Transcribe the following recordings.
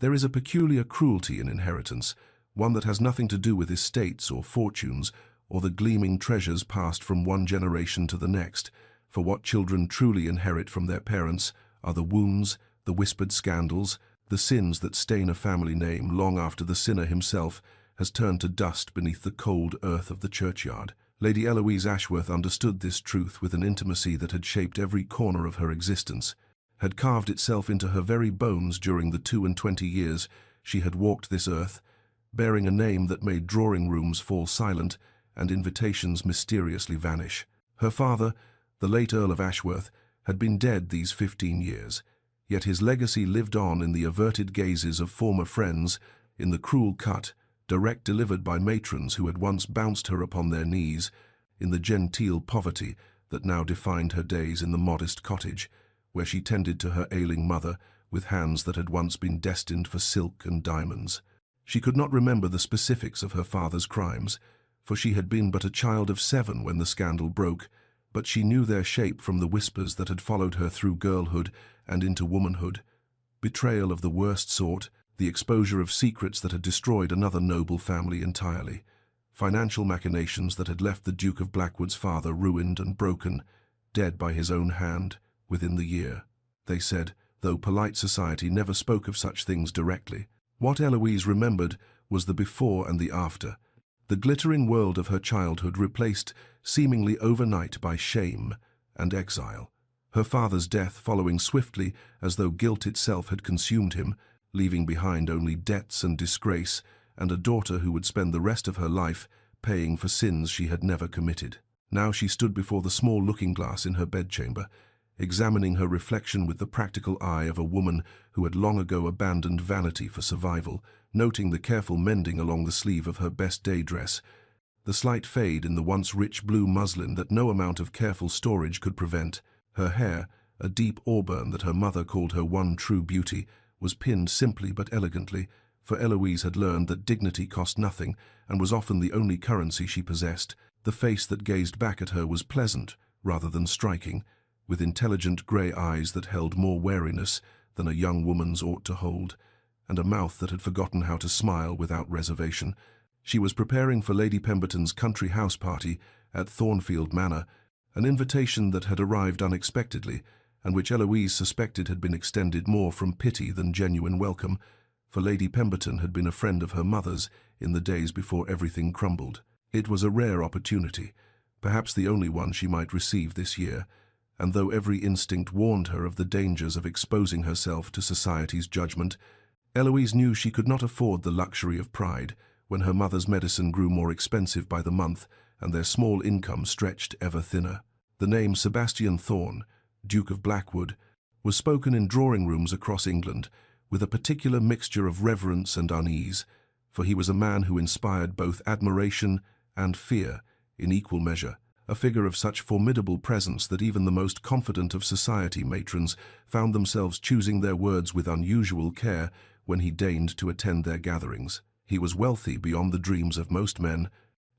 There is a peculiar cruelty in inheritance, one that has nothing to do with estates or fortunes, or the gleaming treasures passed from one generation to the next, for what children truly inherit from their parents are the wounds, the whispered scandals, the sins that stain a family name long after the sinner himself has turned to dust beneath the cold earth of the churchyard. Lady Eloise Ashworth understood this truth with an intimacy that had shaped every corner of her existence, had carved itself into her very bones during the 22 years she had walked this earth, bearing a name that made drawing rooms fall silent and invitations mysteriously vanish. Her father, the late Earl of Ashworth, had been dead these 15 years, yet his legacy lived on in the averted gazes of former friends, in the cruel cut, direct delivered by matrons who had once bounced her upon their knees, in the genteel poverty that now defined her days in the modest cottage, where she tended to her ailing mother with hands that had once been destined for silk and diamonds. She could not remember the specifics of her father's crimes, for she had been but a child of 7 when the scandal broke, but she knew their shape from the whispers that had followed her through girlhood and into womanhood. Betrayal of the worst sort, the exposure of secrets that had destroyed another noble family entirely, financial machinations that had left the Duke of Blackwood's father ruined and broken, dead by his own hand, within the year, they said, though polite society never spoke of such things directly. What Eloise remembered was the before and the after, the glittering world of her childhood replaced seemingly overnight by shame and exile, her father's death following swiftly as though guilt itself had consumed him, leaving behind only debts and disgrace, and a daughter who would spend the rest of her life paying for sins she had never committed. Now she stood before the small looking-glass in her bedchamber, examining her reflection with the practical eye of a woman who had long ago abandoned vanity for survival, noting the careful mending along the sleeve of her best day dress, the slight fade in the once rich blue muslin that no amount of careful storage could prevent. Her hair, a deep auburn that her mother called her one true beauty, was pinned simply but elegantly, for Eloise had learned that dignity cost nothing and was often the only currency she possessed. The face that gazed back at her was pleasant rather than striking, with intelligent grey eyes that held more wariness than a young woman's ought to hold, and a mouth that had forgotten how to smile without reservation. She was preparing for Lady Pemberton's country house party at Thornfield Manor, an invitation that had arrived unexpectedly, and which Eloise suspected had been extended more from pity than genuine welcome, for Lady Pemberton had been a friend of her mother's in the days before everything crumbled. It was a rare opportunity, perhaps the only one she might receive this year, and though every instinct warned her of the dangers of exposing herself to society's judgment, Eloise knew she could not afford the luxury of pride when her mother's medicine grew more expensive by the month and their small income stretched ever thinner. The name Sebastian Thorne, Duke of Blackwood, was spoken in drawing rooms across England with a particular mixture of reverence and unease, for he was a man who inspired both admiration and fear in equal measure, a figure of such formidable presence that even the most confident of society matrons found themselves choosing their words with unusual care when he deigned to attend their gatherings. He was wealthy beyond the dreams of most men,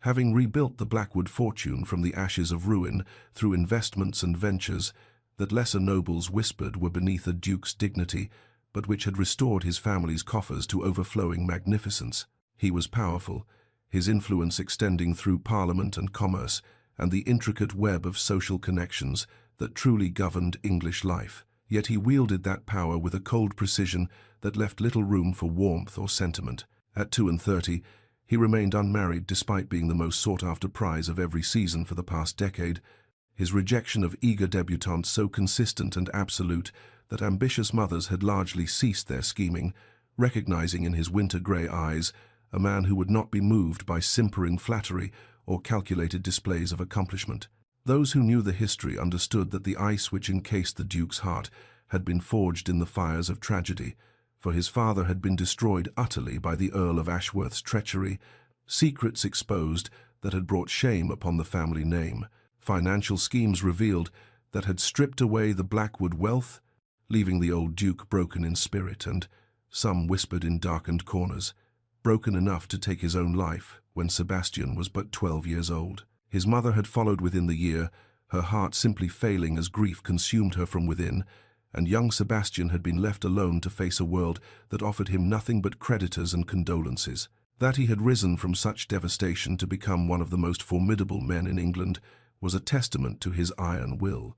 having rebuilt the Blackwood fortune from the ashes of ruin through investments and ventures that lesser nobles whispered were beneath a duke's dignity, but which had restored his family's coffers to overflowing magnificence. He was powerful, his influence extending through Parliament and commerce, and the intricate web of social connections that truly governed English life. Yet he wielded that power with a cold precision that left little room for warmth or sentiment. At 32, he remained unmarried despite being the most sought-after prize of every season for the past decade, his rejection of eager debutantes so consistent and absolute that ambitious mothers had largely ceased their scheming, recognizing in his winter-grey eyes a man who would not be moved by simpering flattery or calculated displays of accomplishment. Those who knew the history understood that the ice which encased the Duke's heart had been forged in the fires of tragedy, for his father had been destroyed utterly by the Earl of Ashworth's treachery, secrets exposed that had brought shame upon the family name, financial schemes revealed that had stripped away the Blackwood wealth, leaving the old Duke broken in spirit and, some whispered in darkened corners, broken enough to take his own life when Sebastian was but 12 years old. His mother had followed within the year, her heart simply failing as grief consumed her from within, and young Sebastian had been left alone to face a world that offered him nothing but creditors and condolences. That he had risen from such devastation to become one of the most formidable men in England was a testament to his iron will.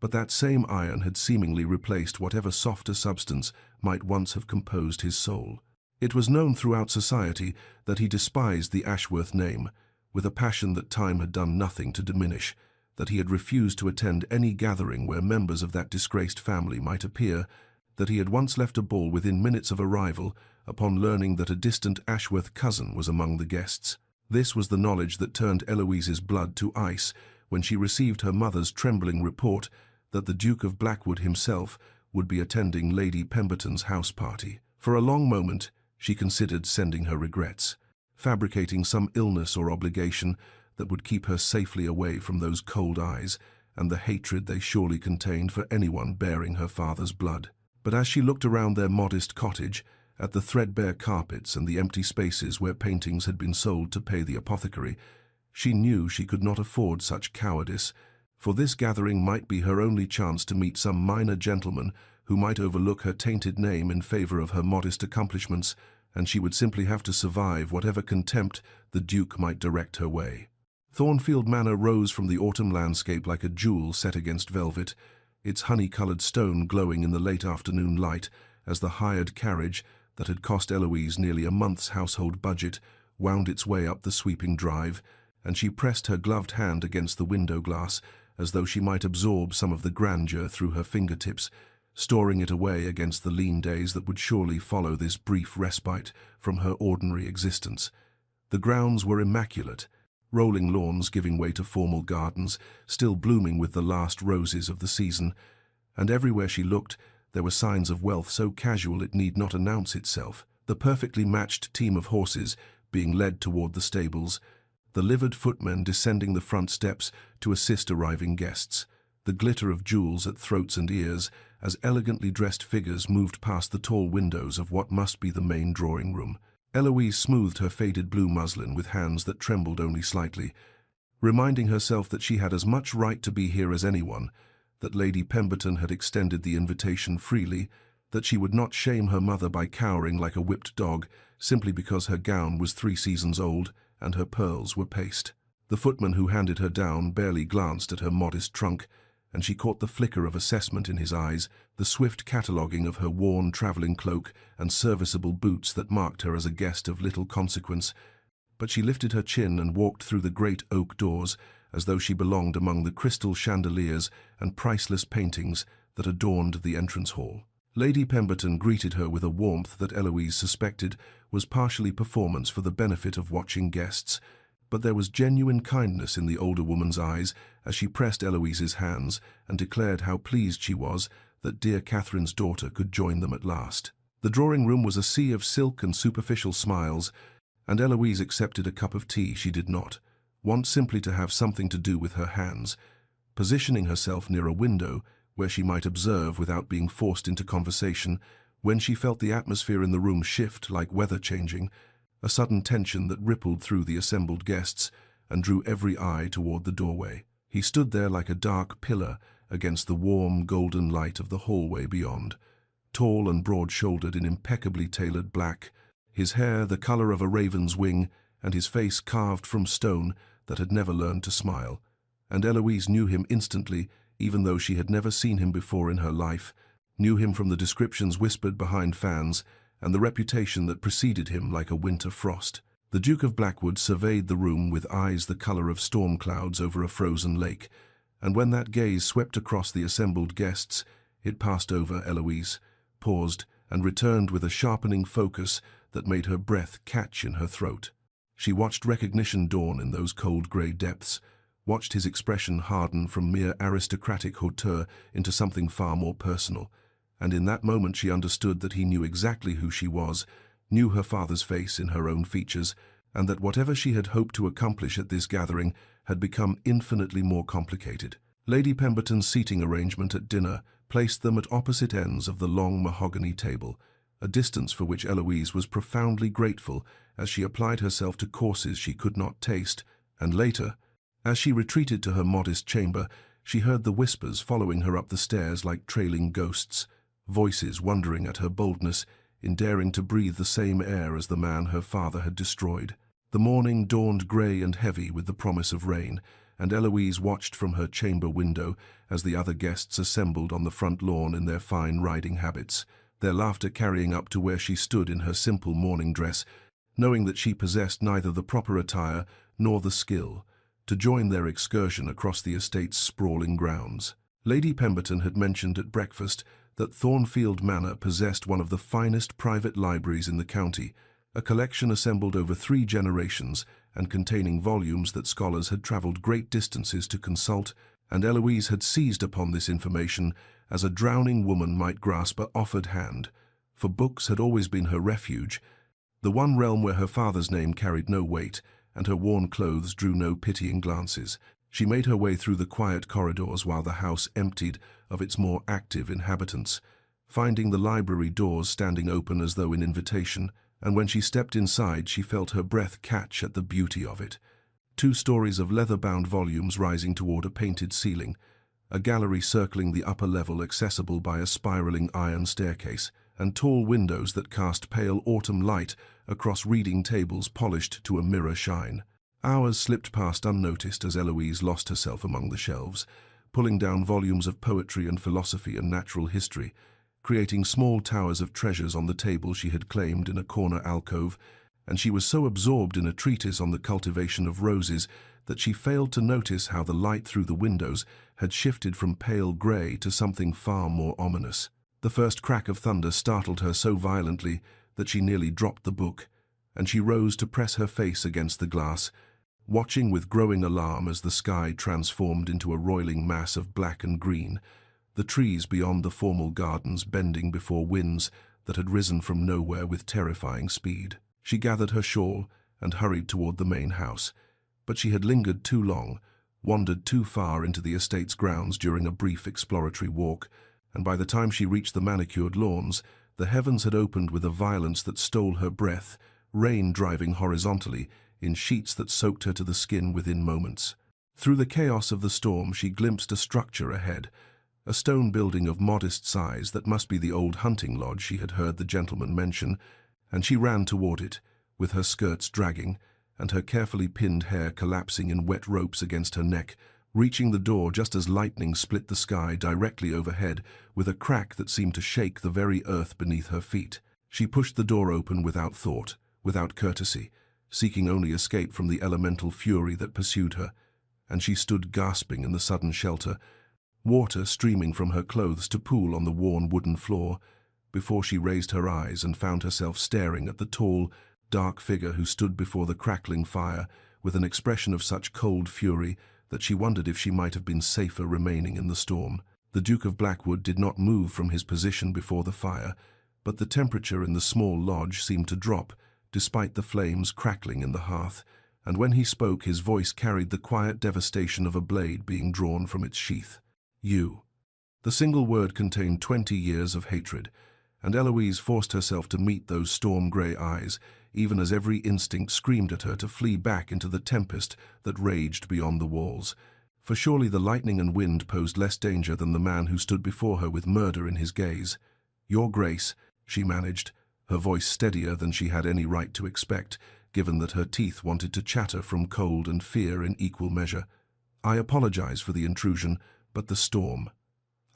But that same iron had seemingly replaced whatever softer substance might once have composed his soul. It was known throughout society that he despised the Ashworth name, with a passion that time had done nothing to diminish, that he had refused to attend any gathering where members of that disgraced family might appear, that he had once left a ball within minutes of arrival upon learning that a distant Ashworth cousin was among the guests. This was the knowledge that turned Eloise's blood to ice when she received her mother's trembling report that the Duke of Blackwood himself would be attending Lady Pemberton's house party. For a long moment, she considered sending her regrets, fabricating some illness or obligation that would keep her safely away from those cold eyes and the hatred they surely contained for anyone bearing her father's blood. But as she looked around their modest cottage, at the threadbare carpets and the empty spaces where paintings had been sold to pay the apothecary, she knew she could not afford such cowardice, for this gathering might be her only chance to meet some minor gentleman who might overlook her tainted name in favor of her modest accomplishments, and she would simply have to survive whatever contempt the Duke might direct her way. Thornfield Manor rose from the autumn landscape like a jewel set against velvet, its honey-colored stone glowing in the late afternoon light as the hired carriage that had cost Eloise nearly a month's household budget wound its way up the sweeping drive, and she pressed her gloved hand against the window glass as though she might absorb some of the grandeur through her fingertips, storing it away against the lean days that would surely follow this brief respite from her ordinary existence. The grounds were immaculate, rolling lawns giving way to formal gardens, still blooming with the last roses of the season, and everywhere she looked there were signs of wealth so casual it need not announce itself. The perfectly matched team of horses being led toward the stables, the livered footmen descending the front steps to assist arriving guests, the glitter of jewels at throats and ears as elegantly dressed figures moved past the tall windows of what must be the main drawing room. Eloise smoothed her faded blue muslin with hands that trembled only slightly, reminding herself that she had as much right to be here as anyone, that Lady Pemberton had extended the invitation freely, that she would not shame her mother by cowering like a whipped dog simply because her gown was 3 seasons old and her pearls were paste. The footman who handed her down barely glanced at her modest trunk, and she caught the flicker of assessment in his eyes, the swift cataloguing of her worn travelling cloak and serviceable boots that marked her as a guest of little consequence. But she lifted her chin and walked through the great oak doors as though she belonged among the crystal chandeliers and priceless paintings that adorned the entrance hall. Lady Pemberton greeted her with a warmth that Eloise suspected was partially performance for the benefit of watching guests, but there was genuine kindness in the older woman's eyes as she pressed Eloise's hands and declared how pleased she was that dear Catherine's daughter could join them at last. The drawing-room was a sea of silk and superficial smiles, and Eloise accepted a cup of tea she did not want simply to have something to do with her hands, positioning herself near a window where she might observe without being forced into conversation. When she felt the atmosphere in the room shift like weather changing, a sudden tension that rippled through the assembled guests and drew every eye toward the doorway. He stood there like a dark pillar against the warm, golden light of the hallway beyond, tall and broad-shouldered in impeccably tailored black, his hair the color of a raven's wing and his face carved from stone that had never learned to smile. And Eloise knew him instantly, even though she had never seen him before in her life, knew him from the descriptions whispered behind fans and the reputation that preceded him like a winter frost. The Duke of Blackwood surveyed the room with eyes the color of storm clouds over a frozen lake, and when that gaze swept across the assembled guests, it passed over Eloise, paused, and returned with a sharpening focus that made her breath catch in her throat. She watched recognition dawn in those cold grey depths, watched his expression harden from mere aristocratic hauteur into something far more personal, and in that moment she understood that he knew exactly who she was, knew her father's face in her own features, and that whatever she had hoped to accomplish at this gathering had become infinitely more complicated. Lady Pemberton's seating arrangement at dinner placed them at opposite ends of the long mahogany table, a distance for which Eloise was profoundly grateful as she applied herself to courses she could not taste, and later, as she retreated to her modest chamber, She heard the whispers following her up the stairs like trailing ghosts, voices wondering at her boldness in daring to breathe the same air as the man her father had destroyed. The morning dawned grey and heavy with the promise of rain, and Eloise watched from her chamber window as the other guests assembled on the front lawn in their fine riding habits, their laughter carrying up to where she stood in her simple morning dress, knowing that she possessed neither the proper attire nor the skill to join their excursion across the estate's sprawling grounds. Lady Pemberton had mentioned at breakfast that Thornfield Manor possessed one of the finest private libraries in the county, a collection assembled over 3 generations and containing volumes that scholars had travelled great distances to consult, and Eloise had seized upon this information as a drowning woman might grasp an offered hand, for books had always been her refuge, the one realm where her father's name carried no weight and her worn clothes drew no pitying glances. She made her way through the quiet corridors while the house emptied of its more active inhabitants, finding the library doors standing open as though in invitation, and when she stepped inside she felt her breath catch at the beauty of it. 2 stories of leather-bound volumes rising toward a painted ceiling, a gallery circling the upper level accessible by a spiraling iron staircase, and tall windows that cast pale autumn light across reading tables polished to a mirror shine. Hours slipped past unnoticed as Eloise lost herself among the shelves, pulling down volumes of poetry and philosophy and natural history, creating small towers of treasures on the table she had claimed in a corner alcove, and she was so absorbed in a treatise on the cultivation of roses that she failed to notice how the light through the windows had shifted from pale grey to something far more ominous. The first crack of thunder startled her so violently that she nearly dropped the book, and she rose to press her face against the glass, watching with growing alarm as the sky transformed into a roiling mass of black and green, the trees beyond the formal gardens bending before winds that had risen from nowhere with terrifying speed. She gathered her shawl and hurried toward the main house, but she had lingered too long, wandered too far into the estate's grounds during a brief exploratory walk, and by the time she reached the manicured lawns, the heavens had opened with a violence that stole her breath, rain driving horizontally in sheets that soaked her to the skin within moments. Through the chaos of the storm she glimpsed a structure ahead, a stone building of modest size that must be the old hunting lodge she had heard the gentleman mention, and she ran toward it, with her skirts dragging and her carefully pinned hair collapsing in wet ropes against her neck, reaching the door just as lightning split the sky directly overhead with a crack that seemed to shake the very earth beneath her feet. She pushed the door open without thought, without courtesy, seeking only escape from the elemental fury that pursued her, and she stood gasping in the sudden shelter, water streaming from her clothes to pool on the worn wooden floor, before she raised her eyes and found herself staring at the tall, dark figure who stood before the crackling fire with an expression of such cold fury that she wondered if she might have been safer remaining in the storm. The Duke of Blackwood did not move from his position before the fire, but the temperature in the small lodge seemed to drop, despite the flames crackling in the hearth, and when he spoke his voice carried the quiet devastation of a blade being drawn from its sheath. You. The single word contained 20 years of hatred, and Eloise forced herself to meet those storm-grey eyes, even as every instinct screamed at her to flee back into the tempest that raged beyond the walls. For surely the lightning and wind posed less danger than the man who stood before her with murder in his gaze. "Your Grace," she managed, her voice steadier than she had any right to expect, given that her teeth wanted to chatter from cold and fear in equal measure. "I apologize for the intrusion, but the storm—"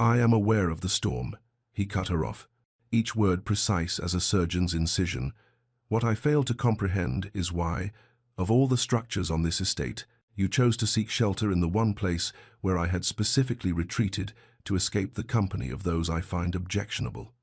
"I am aware of the storm," he cut her off, each word precise as a surgeon's incision. "What I fail to comprehend is why, of all the structures on this estate, you chose to seek shelter in the one place where I had specifically retreated to escape the company of those I find objectionable."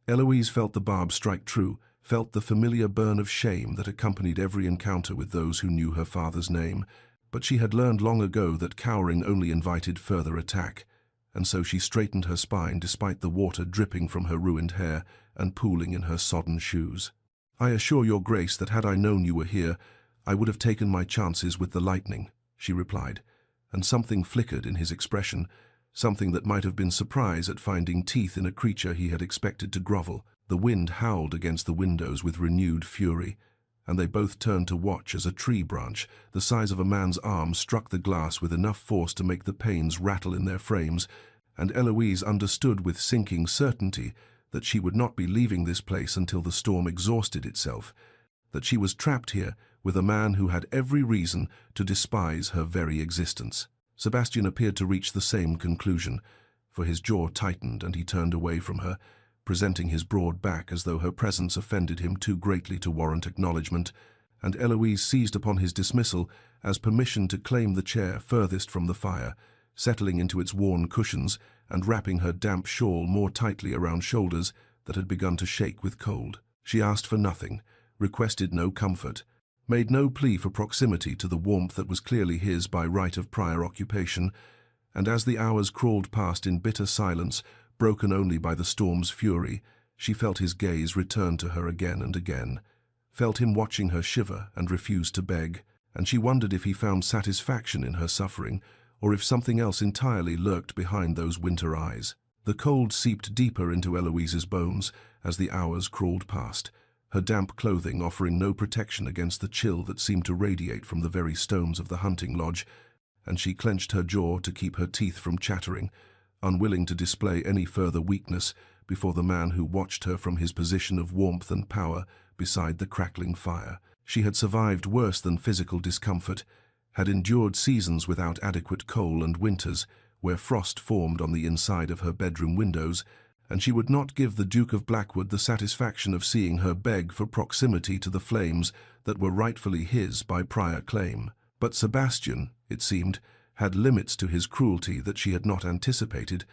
Eloise felt the barb strike true, felt the familiar burn of shame that accompanied every encounter with those who knew her father's name, but she had learned long ago that cowering only invited further attack, and so she straightened her spine despite the water dripping from her ruined hair and pooling in her sodden shoes. "I assure your Grace that had I known you were here, I would have taken my chances with the lightning," she replied, and something flickered in his expression, something that might have been surprise at finding teeth in a creature he had expected to grovel. The wind howled against the windows with renewed fury, and they both turned to watch as a tree branch, the size of a man's arm, struck the glass with enough force to make the panes rattle in their frames, and Eloise understood with sinking certainty that she would not be leaving this place until the storm exhausted itself, that she was trapped here with a man who had every reason to despise her very existence. Sebastian appeared to reach the same conclusion, for his jaw tightened and he turned away from her, presenting his broad back as though her presence offended him too greatly to warrant acknowledgement, and Eloise seized upon his dismissal as permission to claim the chair furthest from the fire, settling into its worn cushions and wrapping her damp shawl more tightly around shoulders that had begun to shake with cold. She asked for nothing, requested no comfort, made no plea for proximity to the warmth that was clearly his by right of prior occupation, and as the hours crawled past in bitter silence, broken only by the storm's fury, she felt his gaze return to her again and again, felt him watching her shiver and refuse to beg, and she wondered if he found satisfaction in her suffering, or if something else entirely lurked behind those winter eyes. The cold seeped deeper into Eloise's bones as the hours crawled past, her damp clothing offering no protection against the chill that seemed to radiate from the very stones of the hunting lodge, and she clenched her jaw to keep her teeth from chattering, unwilling to display any further weakness before the man who watched her from his position of warmth and power beside the crackling fire. She had survived worse than physical discomfort, had endured seasons without adequate coal and winters where frost formed on the inside of her bedroom windows, and she would not give the Duke of Blackwood the satisfaction of seeing her beg for proximity to the flames that were rightfully his by prior claim. But Sebastian, it seemed, had limits to his cruelty that she had not anticipated,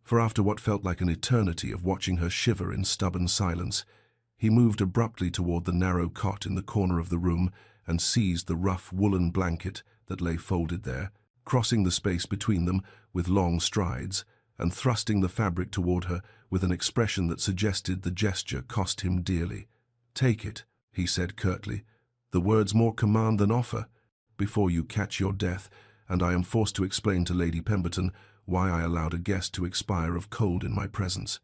for after what felt like an eternity of watching her shiver in stubborn silence, he moved abruptly toward the narrow cot in the corner of the room and seized the rough woolen blanket that lay folded there, crossing the space between them with long strides, and thrusting the fabric toward her with an expression that suggested the gesture cost him dearly. "Take it," he said curtly, "the words more command than offer, before you catch your death, and I am forced to explain to Lady Pemberton why I allowed a guest to expire of cold in my presence."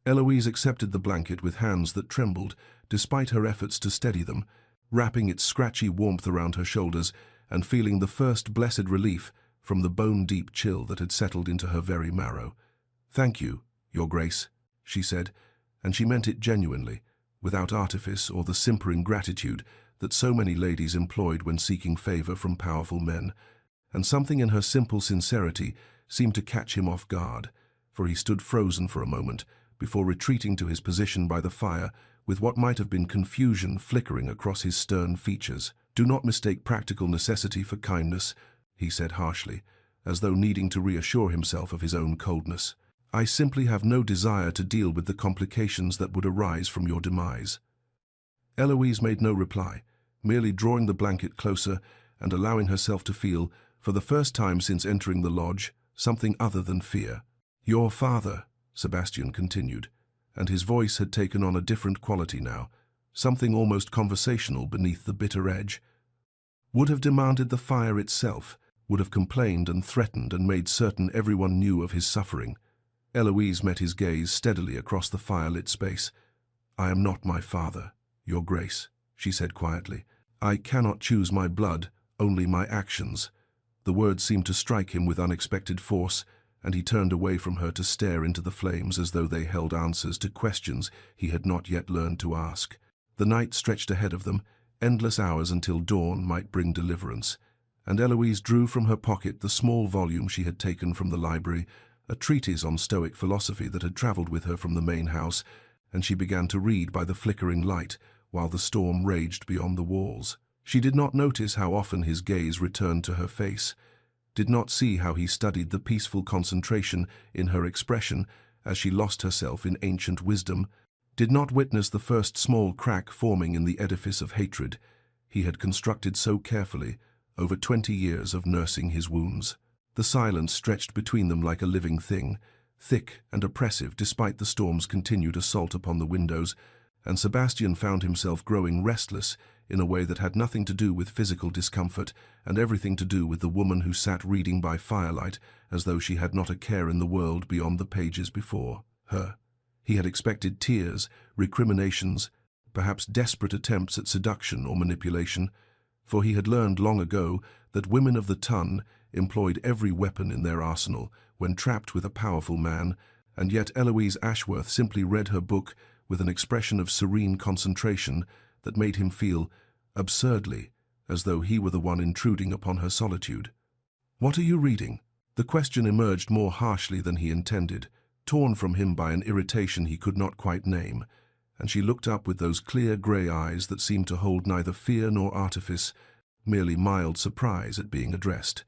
Eloise accepted the blanket with hands that trembled, despite her efforts to steady them, wrapping its scratchy warmth around her shoulders and feeling the first blessed relief from the bone-deep chill that had settled into her very marrow. "Thank you, Your Grace," she said, and she meant it genuinely, without artifice or the simpering gratitude that so many ladies employed when seeking favor from powerful men, and something in her simple sincerity seemed to catch him off guard, for he stood frozen for a moment before retreating to his position by the fire with what might have been confusion flickering across his stern features. "Do not mistake practical necessity for kindness," he said harshly, as though needing to reassure himself of his own coldness. "I simply have no desire to deal with the complications that would arise from your demise." Eloise made no reply, merely drawing the blanket closer and allowing herself to feel, for the first time since entering the lodge, something other than fear. "Your father," Sebastian continued, and his voice had taken on a different quality now, something almost conversational beneath the bitter edge, "would have demanded the fire itself, would have complained and threatened and made certain everyone knew of his suffering." Eloise met his gaze steadily across the firelit space. "I am not my father, Your Grace," she said quietly. "I cannot choose my blood, only my actions." The words seemed to strike him with unexpected force, and he turned away from her to stare into the flames as though they held answers to questions he had not yet learned to ask. The night stretched ahead of them, endless hours until dawn might bring deliverance, and Eloise drew from her pocket the small volume she had taken from the library, a treatise on Stoic philosophy that had travelled with her from the main house, and she began to read by the flickering light while the storm raged beyond the walls. She did not notice how often his gaze returned to her face, did not see how he studied the peaceful concentration in her expression as she lost herself in ancient wisdom, did not witness the first small crack forming in the edifice of hatred he had constructed so carefully over 20 years of nursing his wounds. The silence stretched between them like a living thing, thick and oppressive despite the storm's continued assault upon the windows, and Sebastian found himself growing restless in a way that had nothing to do with physical discomfort and everything to do with the woman who sat reading by firelight as though she had not a care in the world beyond the pages before her. He had expected tears, recriminations, perhaps desperate attempts at seduction or manipulation, for he had learned long ago that women of the ton employed every weapon in their arsenal when trapped with a powerful man, and yet Eloise Ashworth simply read her book with an expression of serene concentration that made him feel, absurdly, as though he were the one intruding upon her solitude. "What are you reading?" The question emerged more harshly than he intended, torn from him by an irritation he could not quite name, and she looked up with those clear grey eyes that seemed to hold neither fear nor artifice, merely mild surprise at being addressed.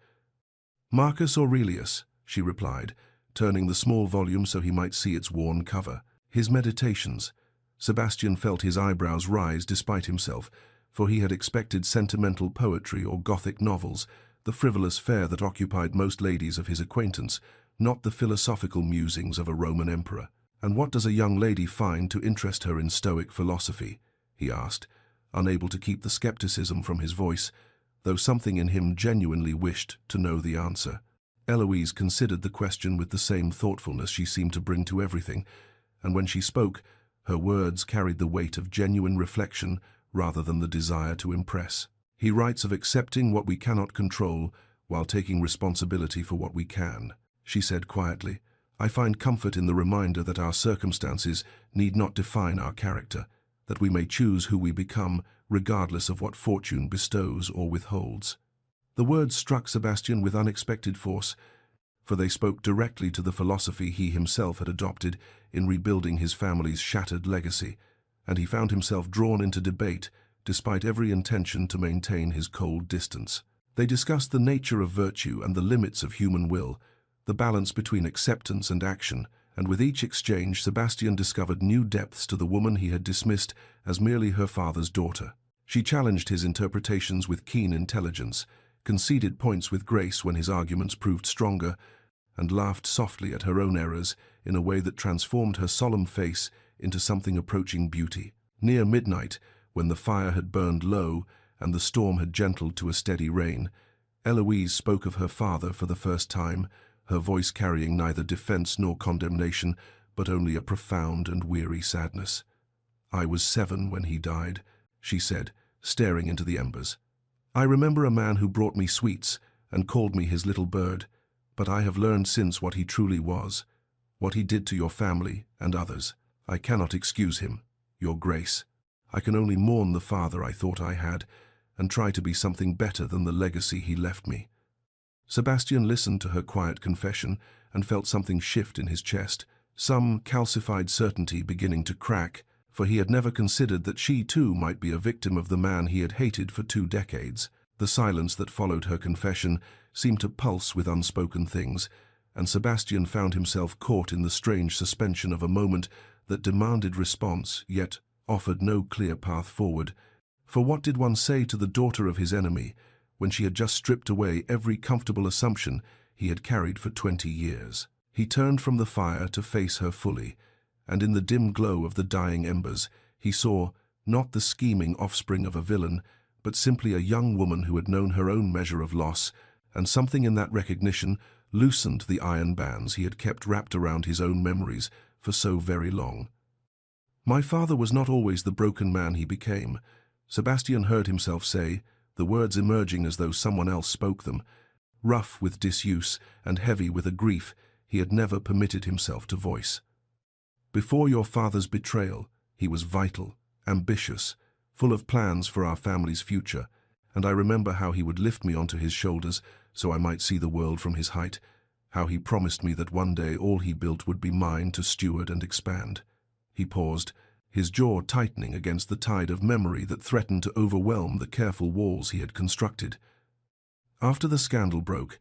"Marcus Aurelius," she replied, turning the small volume so he might see its worn cover. "His Meditations." Sebastian felt his eyebrows rise despite himself, for he had expected sentimental poetry or Gothic novels, the frivolous fare that occupied most ladies of his acquaintance, not the philosophical musings of a Roman emperor. "And what does a young lady find to interest her in Stoic philosophy?" he asked, unable to keep the skepticism from his voice, though something in him genuinely wished to know the answer. Eloise considered the question with the same thoughtfulness she seemed to bring to everything, and when she spoke, her words carried the weight of genuine reflection rather than the desire to impress. "He writes of accepting what we cannot control while taking responsibility for what we can," she said quietly. "I find comfort in the reminder that our circumstances need not define our character, that we may choose who we become regardless of what fortune bestows or withholds." The words struck Sebastian with unexpected force, for they spoke directly to the philosophy he himself had adopted in rebuilding his family's shattered legacy, and he found himself drawn into debate despite every intention to maintain his cold distance. They discussed the nature of virtue and the limits of human will, the balance between acceptance and action, and with each exchange Sebastian discovered new depths to the woman he had dismissed as merely her father's daughter. She challenged his interpretations with keen intelligence, conceded points with grace when his arguments proved stronger, and laughed softly at her own errors in a way that transformed her solemn face into something approaching beauty. Near midnight, when the fire had burned low and the storm had gentled to a steady rain, Eloise spoke of her father for the first time, her voice carrying neither defense nor condemnation, but only a profound and weary sadness. "I was 7 when he died," she said, staring into the embers. "I remember a man who brought me sweets and called me his little bird, but I have learned since what he truly was, what he did to your family and others. I cannot excuse him, Your Grace. I can only mourn the father I thought I had, and try to be something better than the legacy he left me." Sebastian listened to her quiet confession and felt something shift in his chest, some calcified certainty beginning to crack, for he had never considered that she too might be a victim of the man he had hated for 2 decades. The silence that followed her confession seemed to pulse with unspoken things, and Sebastian found himself caught in the strange suspension of a moment that demanded response, yet offered no clear path forward. For what did one say to the daughter of his enemy when she had just stripped away every comfortable assumption he had carried for 20 years? He turned from the fire to face her fully, and in the dim glow of the dying embers, he saw not the scheming offspring of a villain, but simply a young woman who had known her own measure of loss, and something in that recognition loosened the iron bands he had kept wrapped around his own memories for so very long. "My father was not always the broken man he became," Sebastian heard himself say, the words emerging as though someone else spoke them, rough with disuse and heavy with a grief he had never permitted himself to voice. "Before your father's betrayal, he was vital, ambitious, full of plans for our family's future, and I remember how he would lift me onto his shoulders so I might see the world from his height, how he promised me that one day all he built would be mine to steward and expand." He paused, his jaw tightening against the tide of memory that threatened to overwhelm the careful walls he had constructed. "After the scandal broke,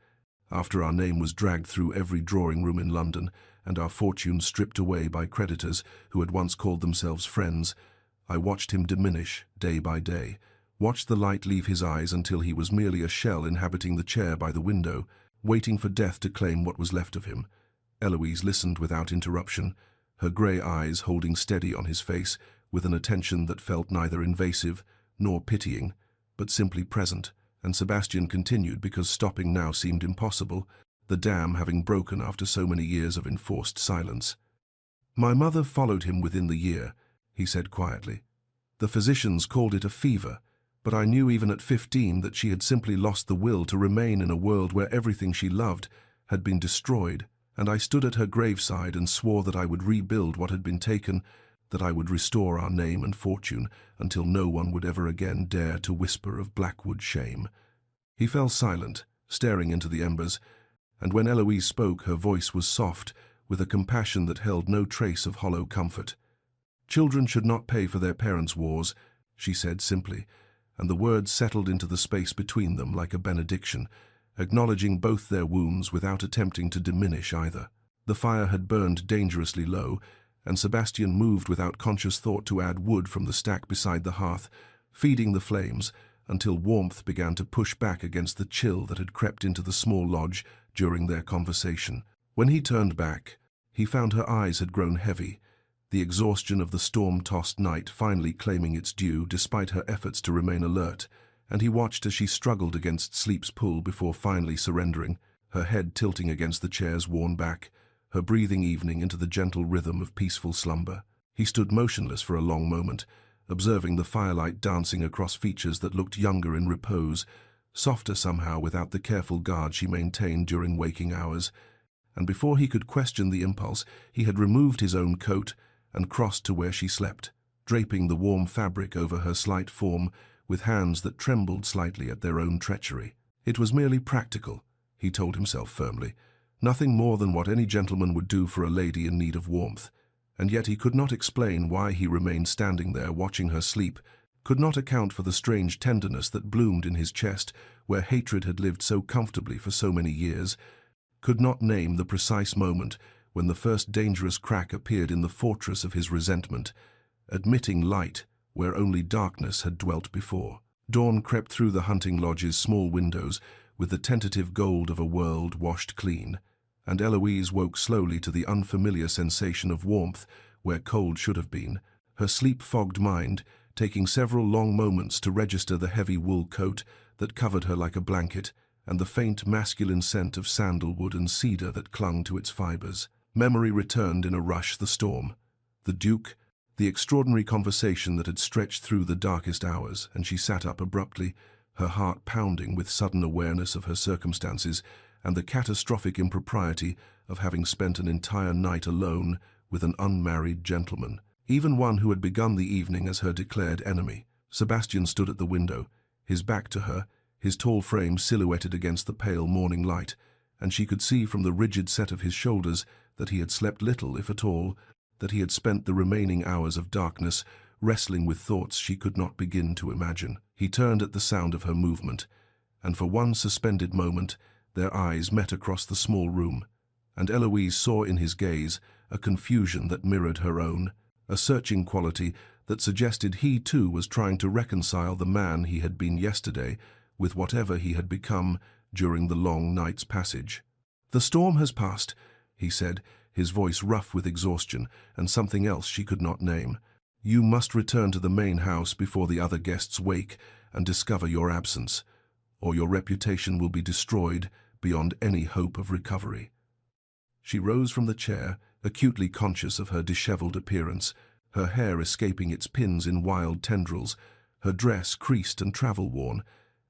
after our name was dragged through every drawing room in London and our fortunes stripped away by creditors who had once called themselves friends, I watched him diminish day by day, watched the light leave his eyes until he was merely a shell inhabiting the chair by the window, waiting for death to claim what was left of him." Eloise listened without interruption, her grey eyes holding steady on his face with an attention that felt neither invasive nor pitying, but simply present, and Sebastian continued because stopping now seemed impossible, the dam having broken after so many years of enforced silence. "My mother followed him within the year," he said quietly. The physicians called it a fever, but I knew even at 15 that she had simply lost the will to remain in a world where everything she loved had been destroyed, and I stood at her graveside and swore that I would rebuild what had been taken, that I would restore our name and fortune until no one would ever again dare to whisper of Blackwood shame. He fell silent, staring into the embers, and when Eloise spoke, her voice was soft, with a compassion that held no trace of hollow comfort. "Children should not pay for their parents' wars," she said simply, and the words settled into the space between them like a benediction, acknowledging both their wounds without attempting to diminish either. The fire had burned dangerously low, and Sebastian moved without conscious thought to add wood from the stack beside the hearth, feeding the flames until warmth began to push back against the chill that had crept into the small lodge during their conversation. When he turned back, he found her eyes had grown heavy, the exhaustion of the storm-tossed night finally claiming its due despite her efforts to remain alert, and he watched as she struggled against sleep's pull before finally surrendering, her head tilting against the chair's worn back, her breathing evening into the gentle rhythm of peaceful slumber. He stood motionless for a long moment, observing the firelight dancing across features that looked younger in repose, softer somehow without the careful guard she maintained during waking hours. And before he could question the impulse, he had removed his own coat and crossed to where she slept, draping the warm fabric over her slight form with hands that trembled slightly at their own treachery. It was merely practical, he told himself firmly, nothing more than what any gentleman would do for a lady in need of warmth. And yet he could not explain why he remained standing there watching her sleep, could not account for the strange tenderness that bloomed in his chest where hatred had lived so comfortably for so many years, could not name the precise moment when the first dangerous crack appeared in the fortress of his resentment, admitting light where only darkness had dwelt before. Dawn crept through the hunting lodge's small windows with the tentative gold of a world washed clean, and Eloise woke slowly to the unfamiliar sensation of warmth where cold should have been, her sleep-fogged mind taking several long moments to register the heavy wool coat that covered her like a blanket and the faint masculine scent of sandalwood and cedar that clung to its fibers. Memory returned in a rush: the storm, the Duke, the extraordinary conversation that had stretched through the darkest hours, and she sat up abruptly, her heart pounding with sudden awareness of her circumstances and the catastrophic impropriety of having spent an entire night alone with an unmarried gentleman, even one who had begun the evening as her declared enemy. Sebastian stood at the window, his back to her, his tall frame silhouetted against the pale morning light, and she could see from the rigid set of his shoulders that he had slept little, if at all, that he had spent the remaining hours of darkness wrestling with thoughts she could not begin to imagine. He turned at the sound of her movement, and for one suspended moment their eyes met across the small room, and Eloise saw in his gaze a confusion that mirrored her own, a searching quality that suggested he too was trying to reconcile the man he had been yesterday with whatever he had become during the long night's passage. "The storm has passed," he said, his voice rough with exhaustion and something else she could not name. "You must return to the main house before the other guests wake and discover your absence, or your reputation will be destroyed beyond any hope of recovery." She rose from the chair, acutely conscious of her disheveled appearance, her hair escaping its pins in wild tendrils, her dress creased and travel-worn,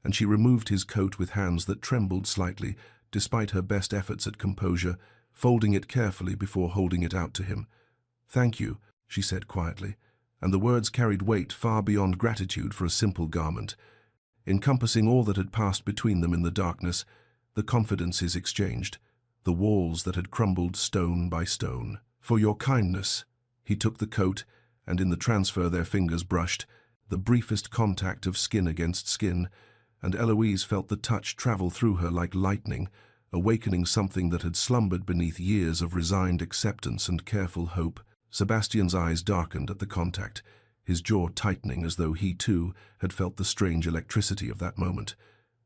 and she removed his coat with hands that trembled slightly, despite her best efforts at composure, folding it carefully before holding it out to him. "Thank you," she said quietly, and the words carried weight far beyond gratitude for a simple garment. Encompassing all that had passed between them in the darkness, the confidences exchanged, the walls that had crumbled stone by stone. "For your kindness." He took the coat, and in the transfer their fingers brushed, the briefest contact of skin against skin, and Eloise felt the touch travel through her like lightning, awakening something that had slumbered beneath years of resigned acceptance and careful hope. Sebastian's eyes darkened at the contact, his jaw tightening as though he too had felt the strange electricity of that moment.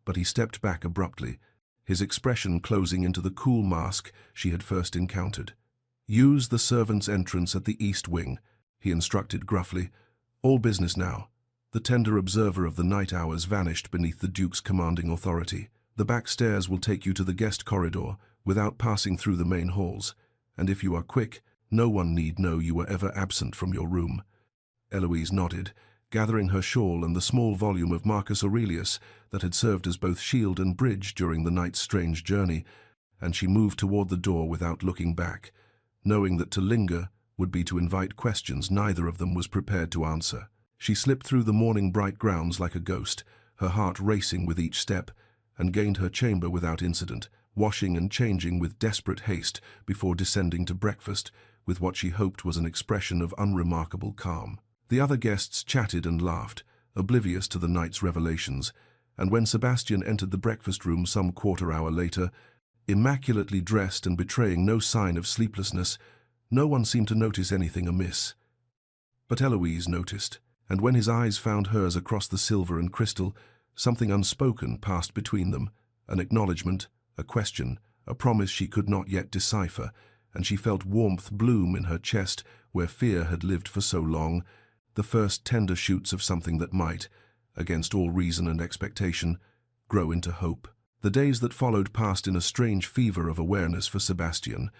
But he stepped back abruptly, his expression closing into the cool mask she had first encountered. "Use the servants' entrance at the east wing," he instructed gruffly. "All business now." The tender observer of the night hours vanished beneath the Duke's commanding authority. "The back stairs will take you to the guest corridor without passing through the main halls, and if you are quick, no one need know you were ever absent from your room." Eloise nodded, gathering her shawl and the small volume of Marcus Aurelius that had served as both shield and bridge during the night's strange journey, and she moved toward the door without looking back, knowing that to linger would be to invite questions neither of them was prepared to answer. She slipped through the morning bright grounds like a ghost, her heart racing with each step, and gained her chamber without incident, washing and changing with desperate haste before descending to breakfast with what she hoped was an expression of unremarkable calm. The other guests chatted and laughed, oblivious to the night's revelations, and when Sebastian entered the breakfast room some quarter-hour later, immaculately dressed and betraying no sign of sleeplessness, no one seemed to notice anything amiss. But Eloise noticed, and when his eyes found hers across the silver and crystal, something unspoken passed between them, an acknowledgement, a question, a promise she could not yet decipher, and she felt warmth bloom in her chest where fear had lived for so long, the first tender shoots of something that might, against all reason and expectation, grow into hope. The days that followed passed in a strange fever of awareness for Sebastian,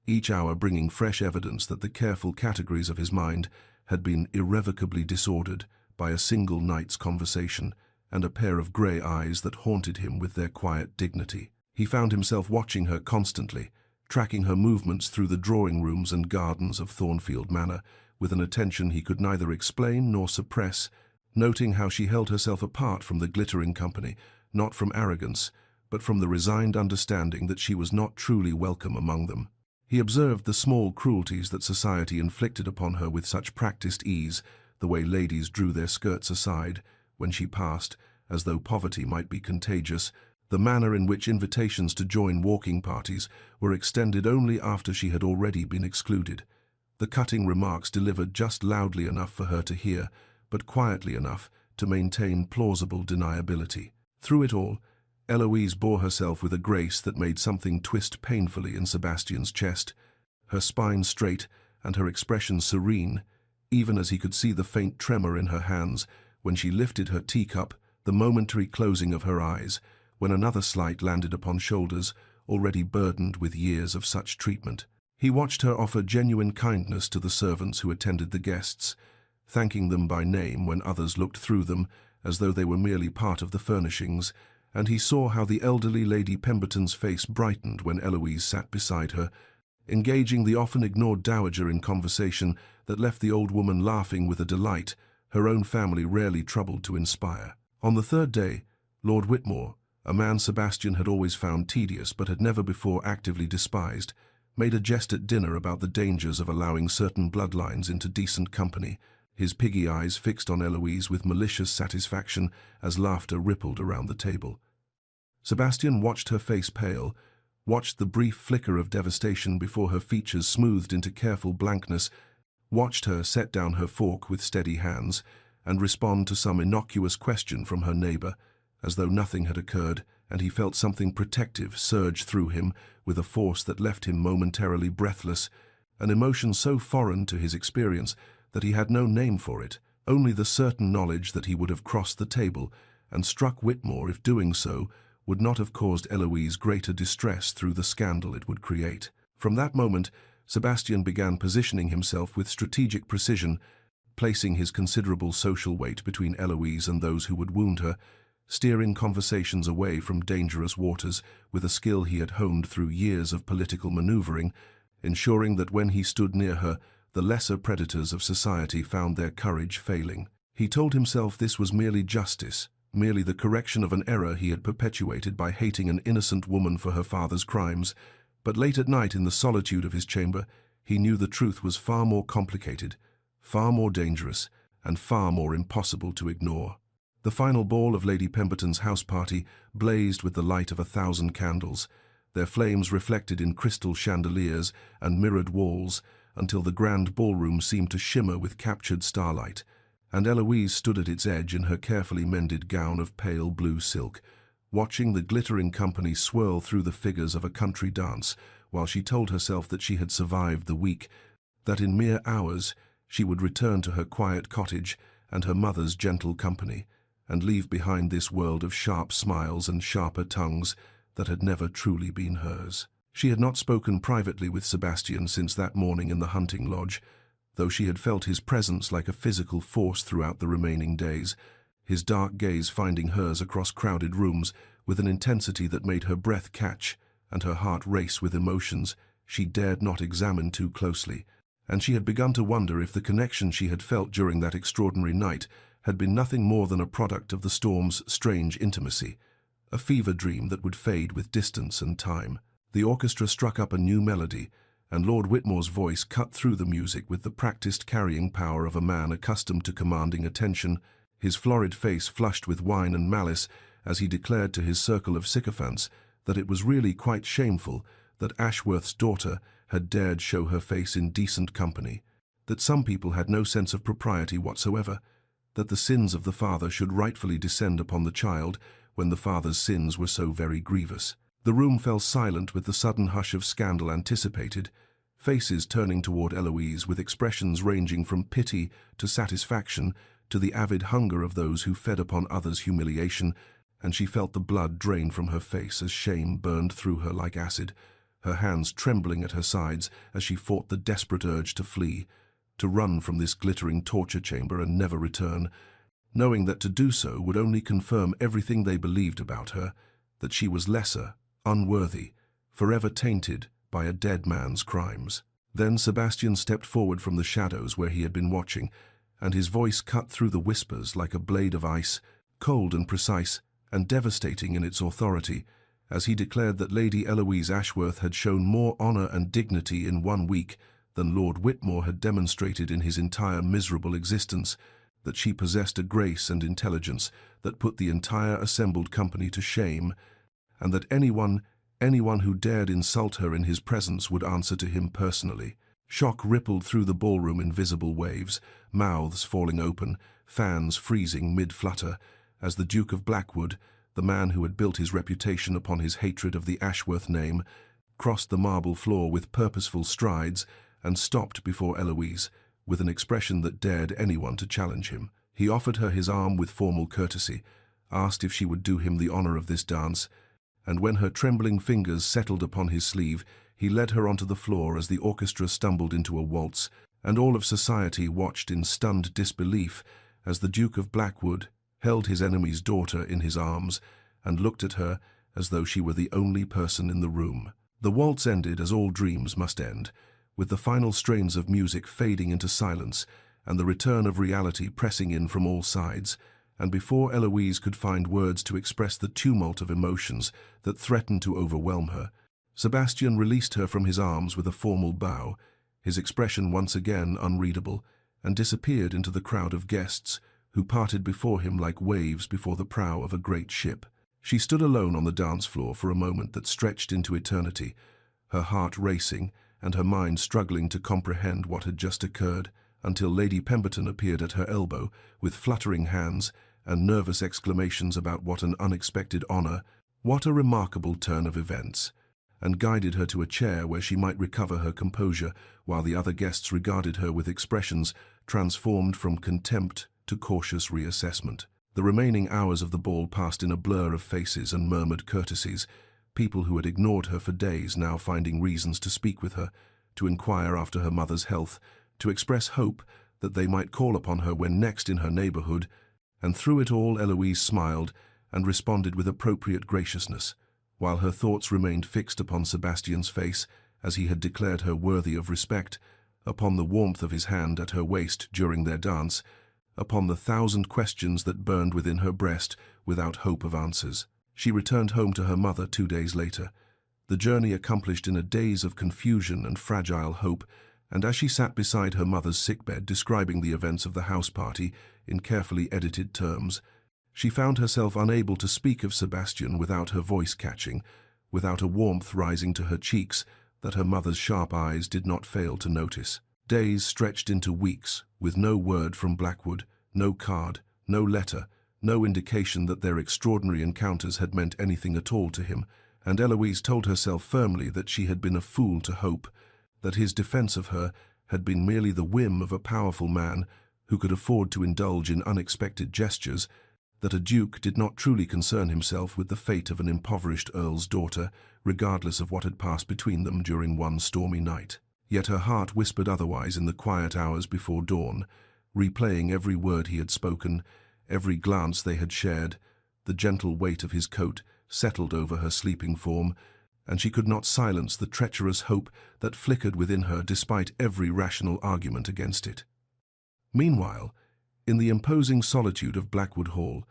each hour bringing fresh evidence that the careful categories of his mind had been irrevocably disordered by a single night's conversation and a pair of grey eyes that haunted him with their quiet dignity. He found himself watching her constantly, tracking her movements through the drawing rooms and gardens of Thornfield Manor with an attention he could neither explain nor suppress, noting how she held herself apart from the glittering company, not from arrogance, but from the resigned understanding that she was not truly welcome among them. He observed the small cruelties that society inflicted upon her with such practiced ease, the way ladies drew their skirts aside when she passed, as though poverty might be contagious, the manner in which invitations to join walking parties were extended only after she had already been excluded, the cutting remarks delivered just loudly enough for her to hear, but quietly enough to maintain plausible deniability. Through it all, Eloise bore herself with a grace that made something twist painfully in Sebastian's chest, her spine straight and her expression serene, even as he could see the faint tremor in her hands when she lifted her teacup, the momentary closing of her eyes, when another slight landed upon shoulders already burdened with years of such treatment. He watched her offer genuine kindness to the servants who attended the guests, thanking them by name when others looked through them as though they were merely part of the furnishings, and he saw how the elderly Lady Pemberton's face brightened when Eloise sat beside her, engaging the often ignored dowager in conversation that left the old woman laughing with a delight her own family rarely troubled to inspire. On the third day, Lord Whitmore, a man Sebastian had always found tedious but had never before actively despised, made a jest at dinner about the dangers of allowing certain bloodlines into decent company, his piggy eyes fixed on Eloise with malicious satisfaction as laughter rippled around the table. Sebastian watched her face pale, watched the brief flicker of devastation before her features smoothed into careful blankness, watched her set down her fork with steady hands and respond to some innocuous question from her neighbor, as though nothing had occurred, and he felt something protective surge through him with a force that left him momentarily breathless, an emotion so foreign to his experience that he had no name for it, only the certain knowledge that he would have crossed the table and struck Whitmore if doing so would not have caused Eloise greater distress through the scandal it would create. From that moment, Sebastian began positioning himself with strategic precision, placing his considerable social weight between Eloise and those who would wound her, steering conversations away from dangerous waters with a skill he had honed through years of political maneuvering, ensuring that when he stood near her, the lesser predators of society found their courage failing. He told himself this was merely justice, merely the correction of an error he had perpetuated by hating an innocent woman for her father's crimes, but late at night in the solitude of his chamber, he knew the truth was far more complicated, far more dangerous, and far more impossible to ignore. The final ball of Lady Pemberton's house party blazed with the light of 1,000 candles, their flames reflected in crystal chandeliers and mirrored walls until the grand ballroom seemed to shimmer with captured starlight, and Eloise stood at its edge in her carefully mended gown of pale blue silk, watching the glittering company swirl through the figures of a country dance, while she told herself that she had survived the week, that in mere hours she would return to her quiet cottage and her mother's gentle company, and leave behind this world of sharp smiles and sharper tongues that had never truly been hers. She had not spoken privately with Sebastian since that morning in the hunting lodge, though she had felt his presence like a physical force throughout the remaining days, his dark gaze finding hers across crowded rooms with an intensity that made her breath catch and her heart race with emotions she dared not examine too closely. And she had begun to wonder if the connection she had felt during that extraordinary night had been nothing more than a product of the storm's strange intimacy, a fever dream that would fade with distance and time. The orchestra struck up a new melody, and Lord Whitmore's voice cut through the music with the practiced carrying power of a man accustomed to commanding attention, his florid face flushed with wine and malice as he declared to his circle of sycophants that it was really quite shameful that Ashworth's daughter had dared show her face in decent company, that some people had no sense of propriety whatsoever, that the sins of the father should rightfully descend upon the child when the father's sins were so very grievous. The room fell silent with the sudden hush of scandal anticipated, faces turning toward Eloise with expressions ranging from pity to satisfaction to the avid hunger of those who fed upon others' humiliation, and she felt the blood drain from her face as shame burned through her like acid, her hands trembling at her sides as she fought the desperate urge to flee, to run from this glittering torture chamber and never return, knowing that to do so would only confirm everything they believed about her, that she was lesser, unworthy, forever tainted by a dead man's crimes. Then Sebastian stepped forward from the shadows where he had been watching, and his voice cut through the whispers like a blade of ice, cold and precise, and devastating in its authority, as he declared that Lady Eloise Ashworth had shown more honor and dignity in 1 week than Lord Whitmore had demonstrated in his entire miserable existence, that she possessed a grace and intelligence that put the entire assembled company to shame, and that anyone who dared insult her in his presence would answer to him personally. Shock rippled through the ballroom in visible waves, mouths falling open, fans freezing mid-flutter, as the Duke of Blackwood, the man who had built his reputation upon his hatred of the Ashworth name, crossed the marble floor with purposeful strides and stopped before Eloise, with an expression that dared anyone to challenge him. He offered her his arm with formal courtesy, asked if she would do him the honor of this dance, and when her trembling fingers settled upon his sleeve, he led her onto the floor as the orchestra stumbled into a waltz, and all of society watched in stunned disbelief as the Duke of Blackwood held his enemy's daughter in his arms and looked at her as though she were the only person in the room. The waltz ended as all dreams must end, with the final strains of music fading into silence and the return of reality pressing in from all sides, and before Eloise could find words to express the tumult of emotions that threatened to overwhelm her, Sebastian released her from his arms with a formal bow, his expression once again unreadable, and disappeared into the crowd of guests who parted before him like waves before the prow of a great ship. She stood alone on the dance floor for a moment that stretched into eternity, her heart racing and her mind struggling to comprehend what had just occurred, until Lady Pemberton appeared at her elbow with fluttering hands and nervous exclamations about what an unexpected honor, what a remarkable turn of events, and guided her to a chair where she might recover her composure while the other guests regarded her with expressions transformed from contempt to cautious reassessment. The remaining hours of the ball passed in a blur of faces and murmured courtesies, people who had ignored her for days now finding reasons to speak with her, to inquire after her mother's health, to express hope that they might call upon her when next in her neighborhood, and through it all Eloise smiled and responded with appropriate graciousness, while her thoughts remained fixed upon Sebastian's face as he had declared her worthy of respect, upon the warmth of his hand at her waist during their dance, upon the 1,000 questions that burned within her breast without hope of answers. She returned home to her mother 2 days later, the journey accomplished in a daze of confusion and fragile hope, and as she sat beside her mother's sickbed describing the events of the house party in carefully edited terms, she found herself unable to speak of Sebastian without her voice catching, without a warmth rising to her cheeks that her mother's sharp eyes did not fail to notice. Days stretched into weeks, with no word from Blackwood, no card, no letter, no indication that their extraordinary encounters had meant anything at all to him, and Eloise told herself firmly that she had been a fool to hope, that his defense of her had been merely the whim of a powerful man who could afford to indulge in unexpected gestures, that a duke did not truly concern himself with the fate of an impoverished earl's daughter, regardless of what had passed between them during one stormy night. Yet her heart whispered otherwise in the quiet hours before dawn, replaying every word he had spoken, every glance they had shared. The gentle weight of his coat settled over her sleeping form, and she could not silence the treacherous hope that flickered within her despite every rational argument against it. Meanwhile, in the imposing solitude of Blackwood Hall,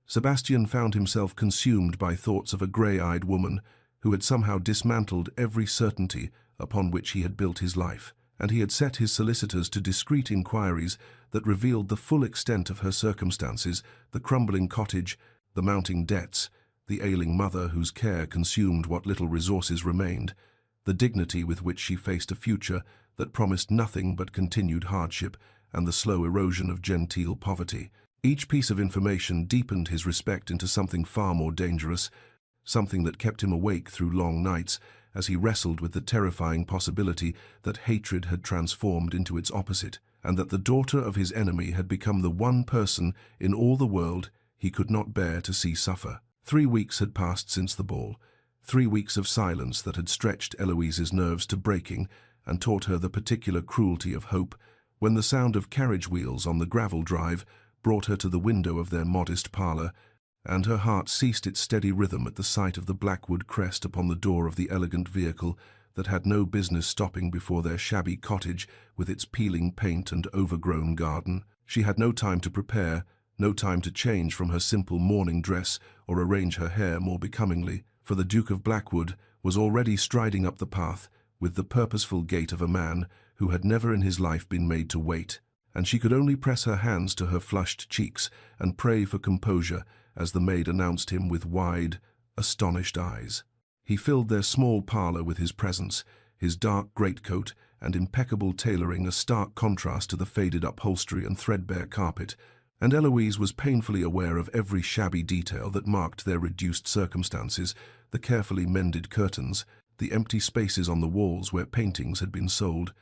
Sebastian found himself consumed by thoughts of a grey-eyed woman who had somehow dismantled every certainty upon which he had built his life, and he had set his solicitors to discreet inquiries that revealed the full extent of her circumstances, the crumbling cottage, the mounting debts, the ailing mother whose care consumed what little resources remained, the dignity with which she faced a future that promised nothing but continued hardship, and the slow erosion of genteel poverty. Each piece of information deepened his respect into something far more dangerous, something that kept him awake through long nights as he wrestled with the terrifying possibility that hatred had transformed into its opposite, and that the daughter of his enemy had become the one person in all the world he could not bear to see suffer. 3 weeks had passed since the ball, 3 weeks of silence that had stretched Eloise's nerves to breaking and taught her the particular cruelty of hope, when the sound of carriage wheels on the gravel drive brought her to the window of their modest parlour, and her heart ceased its steady rhythm at the sight of the Blackwood crest upon the door of the elegant vehicle that had no business stopping before their shabby cottage with its peeling paint and overgrown garden. She had no time to prepare, no time to change from her simple mourning dress or arrange her hair more becomingly, for the Duke of Blackwood was already striding up the path with the purposeful gait of a man who had never in his life been made to wait, and she could only press her hands to her flushed cheeks and pray for composure as the maid announced him with wide, astonished eyes. He filled their small parlour with his presence, his dark greatcoat and impeccable tailoring a stark contrast to the faded upholstery and threadbare carpet, and Eloise was painfully aware of every shabby detail that marked their reduced circumstances, the carefully mended curtains, the empty spaces on the walls where paintings had been sold,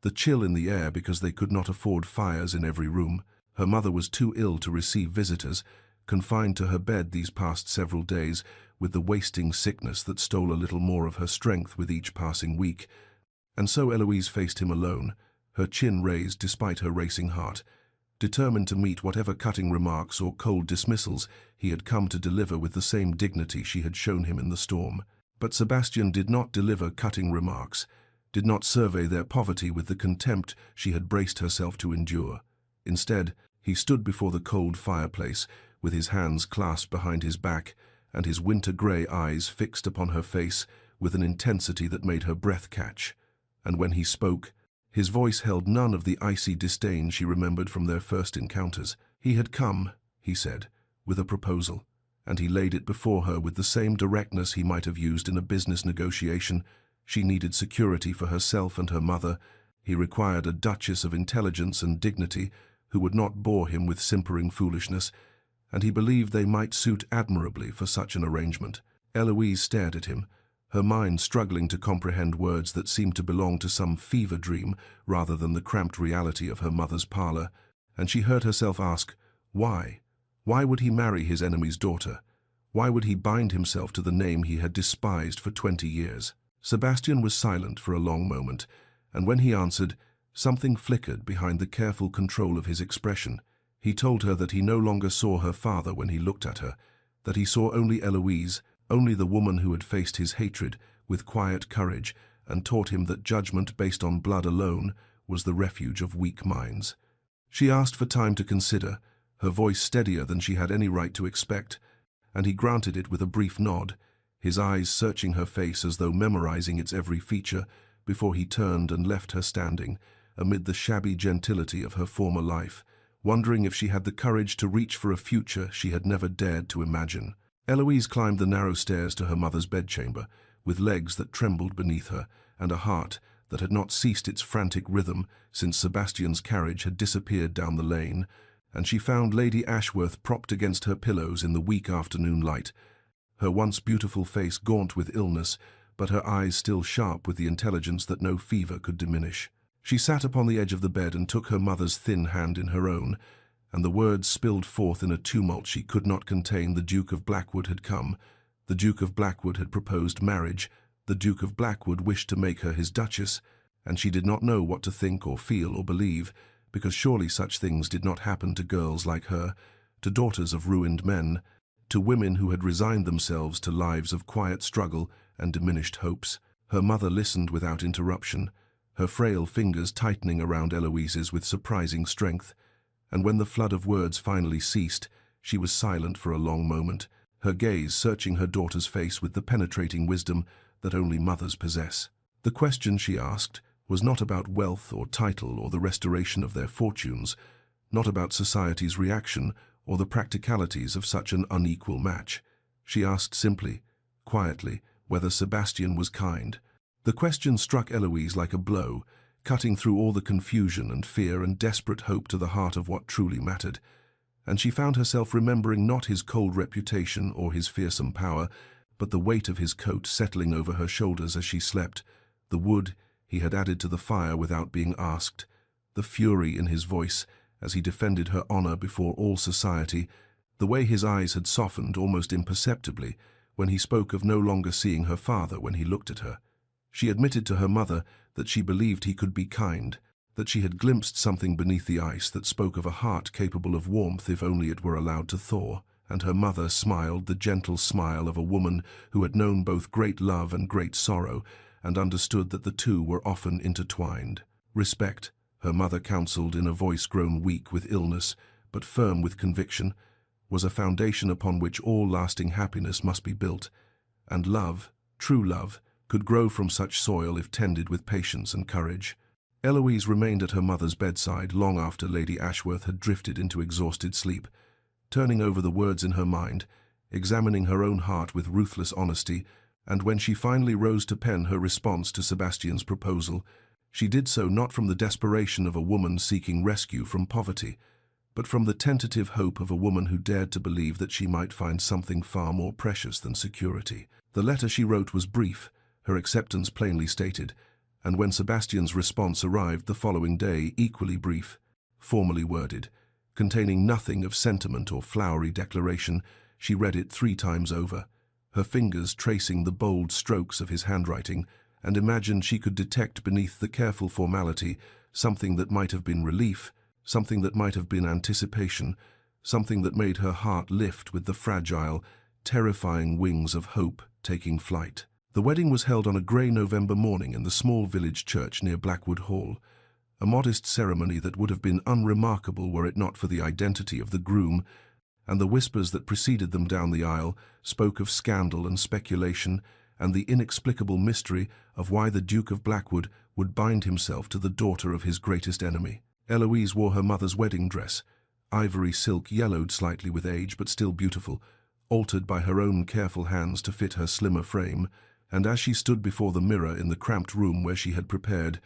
the chill in the air because they could not afford fires in every room. Her mother was too ill to receive visitors, confined to her bed these past several days with the wasting sickness that stole a little more of her strength with each passing week. And so Eloise faced him alone, her chin raised despite her racing heart, determined to meet whatever cutting remarks or cold dismissals he had come to deliver with the same dignity she had shown him in the storm. But Sebastian did not deliver cutting remarks, did not survey their poverty with the contempt she had braced herself to endure. Instead, he stood before the cold fireplace, with his hands clasped behind his back and his winter-grey eyes fixed upon her face with an intensity that made her breath catch. And when he spoke, his voice held none of the icy disdain she remembered from their first encounters. He had come, he said, with a proposal, and he laid it before her with the same directness he might have used in a business negotiation. She needed security for herself and her mother. He required a duchess of intelligence and dignity who would not bore him with simpering foolishness, and he believed they might suit admirably for such an arrangement. Eloise stared at him, her mind struggling to comprehend words that seemed to belong to some fever dream rather than the cramped reality of her mother's parlour, and she heard herself ask, why? Why would he marry his enemy's daughter? Why would he bind himself to the name he had despised for 20 years? Sebastian was silent for a long moment, and when he answered, something flickered behind the careful control of his expression. He told her that he no longer saw her father when he looked at her, that he saw only Eloise, only the woman who had faced his hatred with quiet courage and taught him that judgment based on blood alone was the refuge of weak minds. She asked for time to consider, her voice steadier than she had any right to expect, and he granted it with a brief nod, his eyes searching her face as though memorizing its every feature, before he turned and left her standing, amid the shabby gentility of her former life, wondering if she had the courage to reach for a future she had never dared to imagine. Eloise climbed the narrow stairs to her mother's bedchamber, with legs that trembled beneath her, and a heart that had not ceased its frantic rhythm since Sebastian's carriage had disappeared down the lane, and she found Lady Ashworth propped against her pillows in the weak afternoon light, her once beautiful face gaunt with illness, but her eyes still sharp with the intelligence that no fever could diminish. She sat upon the edge of the bed and took her mother's thin hand in her own, and the words spilled forth in a tumult she could not contain. The Duke of Blackwood had come. The Duke of Blackwood had proposed marriage. The Duke of Blackwood wished to make her his duchess, and she did not know what to think or feel or believe, because surely such things did not happen to girls like her, to daughters of ruined men, to women who had resigned themselves to lives of quiet struggle and diminished hopes. Her mother listened without interruption, her frail fingers tightening around Eloise's with surprising strength, and when the flood of words finally ceased, she was silent for a long moment, her gaze searching her daughter's face with the penetrating wisdom that only mothers possess. The question she asked was not about wealth or title or the restoration of their fortunes, not about society's reaction or the practicalities of such an unequal match. She asked simply, quietly, whether Sebastian was kind. The question struck Eloise like a blow, cutting through all the confusion and fear and desperate hope to the heart of what truly mattered, and she found herself remembering not his cold reputation or his fearsome power, but the weight of his coat settling over her shoulders as she slept, the wood he had added to the fire without being asked, the fury in his voice as he defended her honor before all society, the way his eyes had softened almost imperceptibly when he spoke of no longer seeing her father when he looked at her. She admitted to her mother that she believed he could be kind, that she had glimpsed something beneath the ice that spoke of a heart capable of warmth if only it were allowed to thaw, and her mother smiled the gentle smile of a woman who had known both great love and great sorrow, and understood that the two were often intertwined. Respect, her mother counseled in a voice grown weak with illness, but firm with conviction, was a foundation upon which all lasting happiness must be built, and love, true love, could grow from such soil if tended with patience and courage. Eloise remained at her mother's bedside long after Lady Ashworth had drifted into exhausted sleep, turning over the words in her mind, examining her own heart with ruthless honesty, and when she finally rose to pen her response to Sebastian's proposal, she did so not from the desperation of a woman seeking rescue from poverty, but from the tentative hope of a woman who dared to believe that she might find something far more precious than security. The letter she wrote was brief, her acceptance plainly stated, and when Sebastian's response arrived the following day, equally brief, formally worded, containing nothing of sentiment or flowery declaration, she read it 3 times over, her fingers tracing the bold strokes of his handwriting, and imagined she could detect beneath the careful formality something that might have been relief, something that might have been anticipation, something that made her heart lift with the fragile, terrifying wings of hope taking flight. The wedding was held on a grey November morning in the small village church near Blackwood Hall, a modest ceremony that would have been unremarkable were it not for the identity of the groom, and the whispers that preceded them down the aisle spoke of scandal and speculation and the inexplicable mystery of why the Duke of Blackwood would bind himself to the daughter of his greatest enemy. Eloise wore her mother's wedding dress, ivory silk yellowed slightly with age but still beautiful, altered by her own careful hands to fit her slimmer frame, and as she stood before the mirror in the cramped room where she had prepared,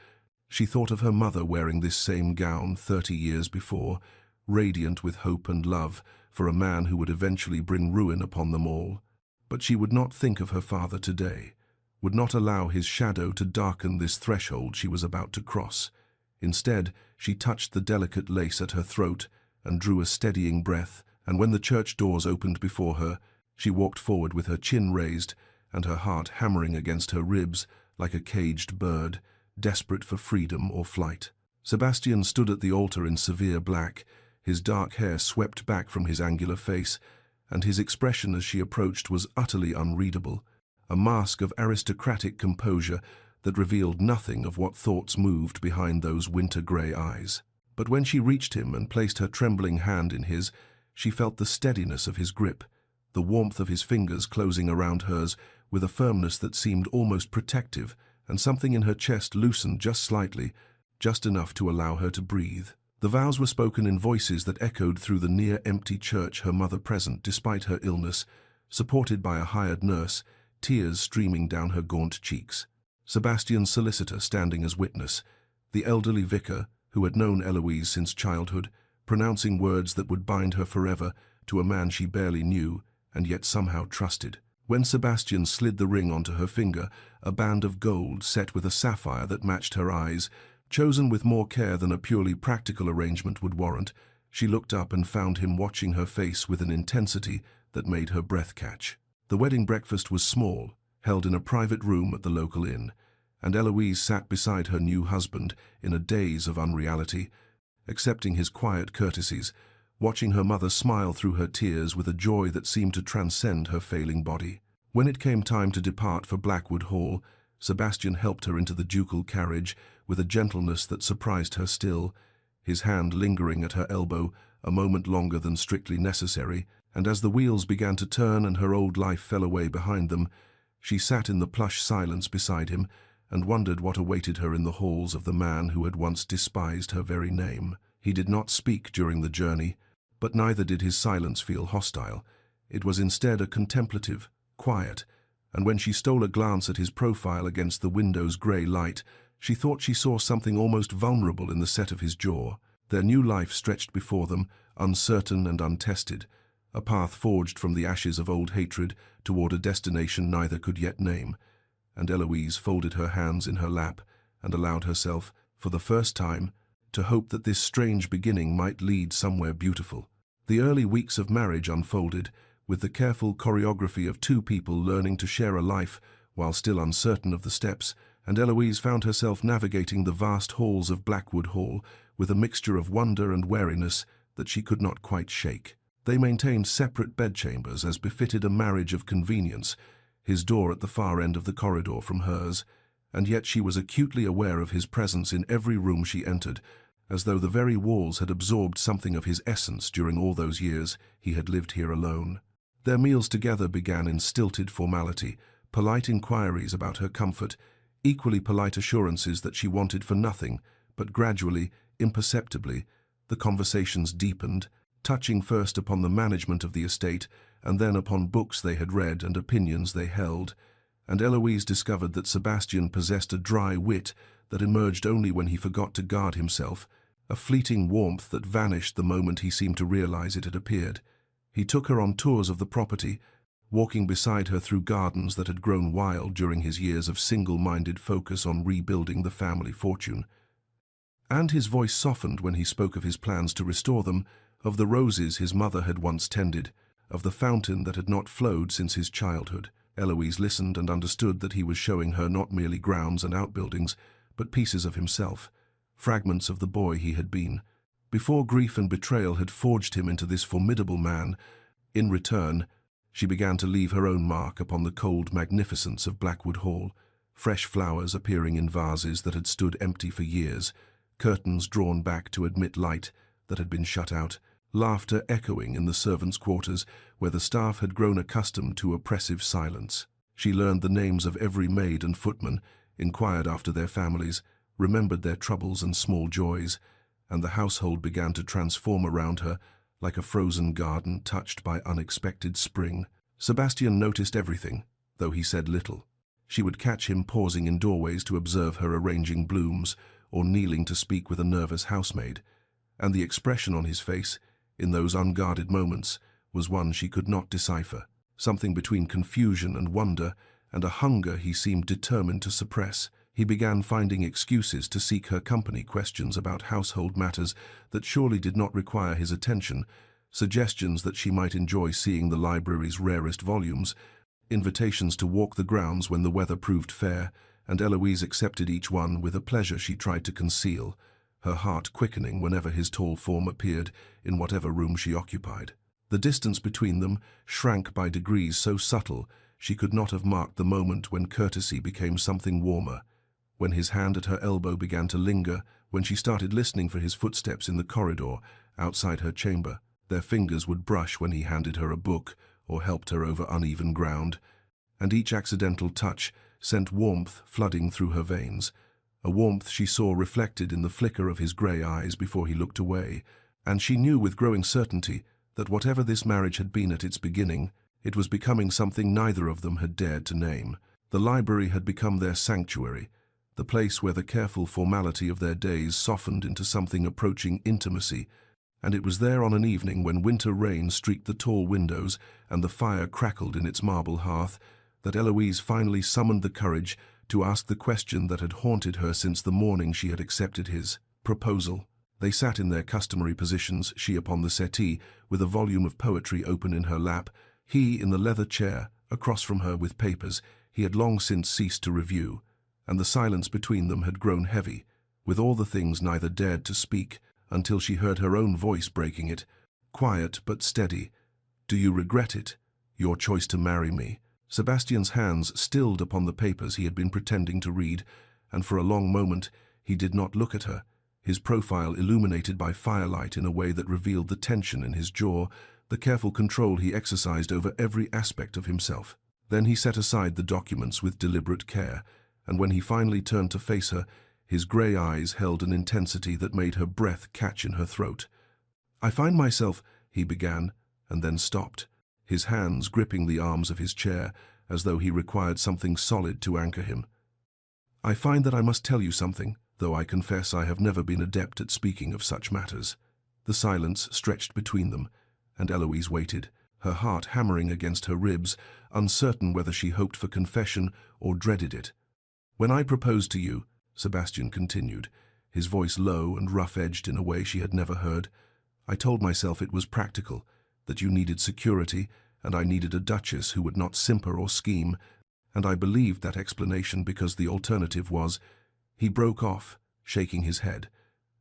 she thought of her mother wearing this same gown 30 years before, radiant with hope and love for a man who would eventually bring ruin upon them all. But she would not think of her father today, would not allow his shadow to darken this threshold she was about to cross. Instead, she touched the delicate lace at her throat and drew a steadying breath, and when the church doors opened before her, she walked forward with her chin raised and her heart hammering against her ribs like a caged bird, desperate for freedom or flight. Sebastian stood at the altar in severe black, his dark hair swept back from his angular face, and his expression as she approached was utterly unreadable, a mask of aristocratic composure that revealed nothing of what thoughts moved behind those winter-grey eyes. But when she reached him and placed her trembling hand in his, she felt the steadiness of his grip, the warmth of his fingers closing around hers with a firmness that seemed almost protective, and something in her chest loosened just slightly, just enough to allow her to breathe. The vows were spoken in voices that echoed through the near-empty church, her mother present despite her illness, supported by a hired nurse, tears streaming down her gaunt cheeks. Sebastian's solicitor standing as witness, the elderly vicar, who had known Eloise since childhood, pronouncing words that would bind her forever to a man she barely knew and yet somehow trusted. When Sebastian slid the ring onto her finger, a band of gold set with a sapphire that matched her eyes, chosen with more care than a purely practical arrangement would warrant, she looked up and found him watching her face with an intensity that made her breath catch. The wedding breakfast was small, held in a private room at the local inn, and Eloise sat beside her new husband in a daze of unreality, accepting his quiet courtesies, watching her mother smile through her tears with a joy that seemed to transcend her failing body. When it came time to depart for Blackwood Hall, Sebastian helped her into the ducal carriage with a gentleness that surprised her still, his hand lingering at her elbow a moment longer than strictly necessary, and as the wheels began to turn and her old life fell away behind them, she sat in the plush silence beside him and wondered what awaited her in the halls of the man who had once despised her very name. He did not speak during the journey, but neither did his silence feel hostile. It was instead a contemplative, quiet, and when she stole a glance at his profile against the window's grey light, she thought she saw something almost vulnerable in the set of his jaw. Their new life stretched before them, uncertain and untested, a path forged from the ashes of old hatred toward a destination neither could yet name, and Eloise folded her hands in her lap and allowed herself, for the first time, to hope that this strange beginning might lead somewhere beautiful. The early weeks of marriage unfolded, with the careful choreography of two people learning to share a life while still uncertain of the steps, and Eloise found herself navigating the vast halls of Blackwood Hall with a mixture of wonder and wariness that she could not quite shake. They maintained separate bedchambers as befitted a marriage of convenience, his door at the far end of the corridor from hers, and yet she was acutely aware of his presence in every room she entered, as though the very walls had absorbed something of his essence during all those years he had lived here alone. Their meals together began in stilted formality, polite inquiries about her comfort, equally polite assurances that she wanted for nothing, but gradually, imperceptibly, the conversations deepened, touching first upon the management of the estate and then upon books they had read and opinions they held, and Eloise discovered that Sebastian possessed a dry wit that emerged only when he forgot to guard himself, a fleeting warmth that vanished the moment he seemed to realize it had appeared. He took her on tours of the property, walking beside her through gardens that had grown wild during his years of single-minded focus on rebuilding the family fortune. And his voice softened when he spoke of his plans to restore them, of the roses his mother had once tended, of the fountain that had not flowed since his childhood. Eloise listened and understood that he was showing her not merely grounds and outbuildings, but pieces of himself, fragments of the boy he had been. Before grief and betrayal had forged him into this formidable man, in return, she began to leave her own mark upon the cold magnificence of Blackwood Hall, fresh flowers appearing in vases that had stood empty for years, curtains drawn back to admit light that had been shut out, laughter echoing in the servants' quarters where the staff had grown accustomed to oppressive silence. She learned the names of every maid and footman, inquired after their families, remembered their troubles and small joys, and the household began to transform around her like a frozen garden touched by unexpected spring. Sebastian noticed everything, though he said little. She would catch him pausing in doorways to observe her arranging blooms or kneeling to speak with a nervous housemaid, and the expression on his face, in those unguarded moments, was one she could not decipher, something between confusion and wonder, and a hunger he seemed determined to suppress. He began finding excuses to seek her company, questions about household matters that surely did not require his attention, suggestions that she might enjoy seeing the library's rarest volumes, invitations to walk the grounds when the weather proved fair, and Eloise accepted each one with a pleasure she tried to conceal, her heart quickening whenever his tall form appeared in whatever room she occupied. The distance between them shrank by degrees so subtle she could not have marked the moment when courtesy became something warmer, when his hand at her elbow began to linger, when she started listening for his footsteps in the corridor outside her chamber. Their fingers would brush when he handed her a book or helped her over uneven ground, and each accidental touch sent warmth flooding through her veins, a warmth she saw reflected in the flicker of his grey eyes before he looked away, and she knew with growing certainty that whatever this marriage had been at its beginning, it was becoming something neither of them had dared to name. The library had become their sanctuary, the place where the careful formality of their days softened into something approaching intimacy, and it was there on an evening when winter rain streaked the tall windows and the fire crackled in its marble hearth that Eloise finally summoned the courage to ask the question that had haunted her since the morning she had accepted his proposal. They sat in their customary positions, she upon the settee, with a volume of poetry open in her lap, he in the leather chair, across from her with papers he had long since ceased to review, and the silence between them had grown heavy, with all the things neither dared to speak, until she heard her own voice breaking it, quiet but steady. "Do you regret it? Your choice to marry me?" Sebastian's hands stilled upon the papers he had been pretending to read, and for a long moment he did not look at her, his profile illuminated by firelight in a way that revealed the tension in his jaw, the careful control he exercised over every aspect of himself. Then he set aside the documents with deliberate care, and when he finally turned to face her, his grey eyes held an intensity that made her breath catch in her throat. "I find myself," he began, and then stopped, his hands gripping the arms of his chair, as though he required something solid to anchor him. "I find that I must tell you something, though I confess I have never been adept at speaking of such matters." The silence stretched between them, and Eloise waited, her heart hammering against her ribs, uncertain whether she hoped for confession or dreaded it. "When I proposed to you," Sebastian continued, his voice low and rough-edged in a way she had never heard, "I told myself it was practical, that you needed security, and I needed a duchess who would not simper or scheme, and I believed that explanation because the alternative was—" He broke off, shaking his head,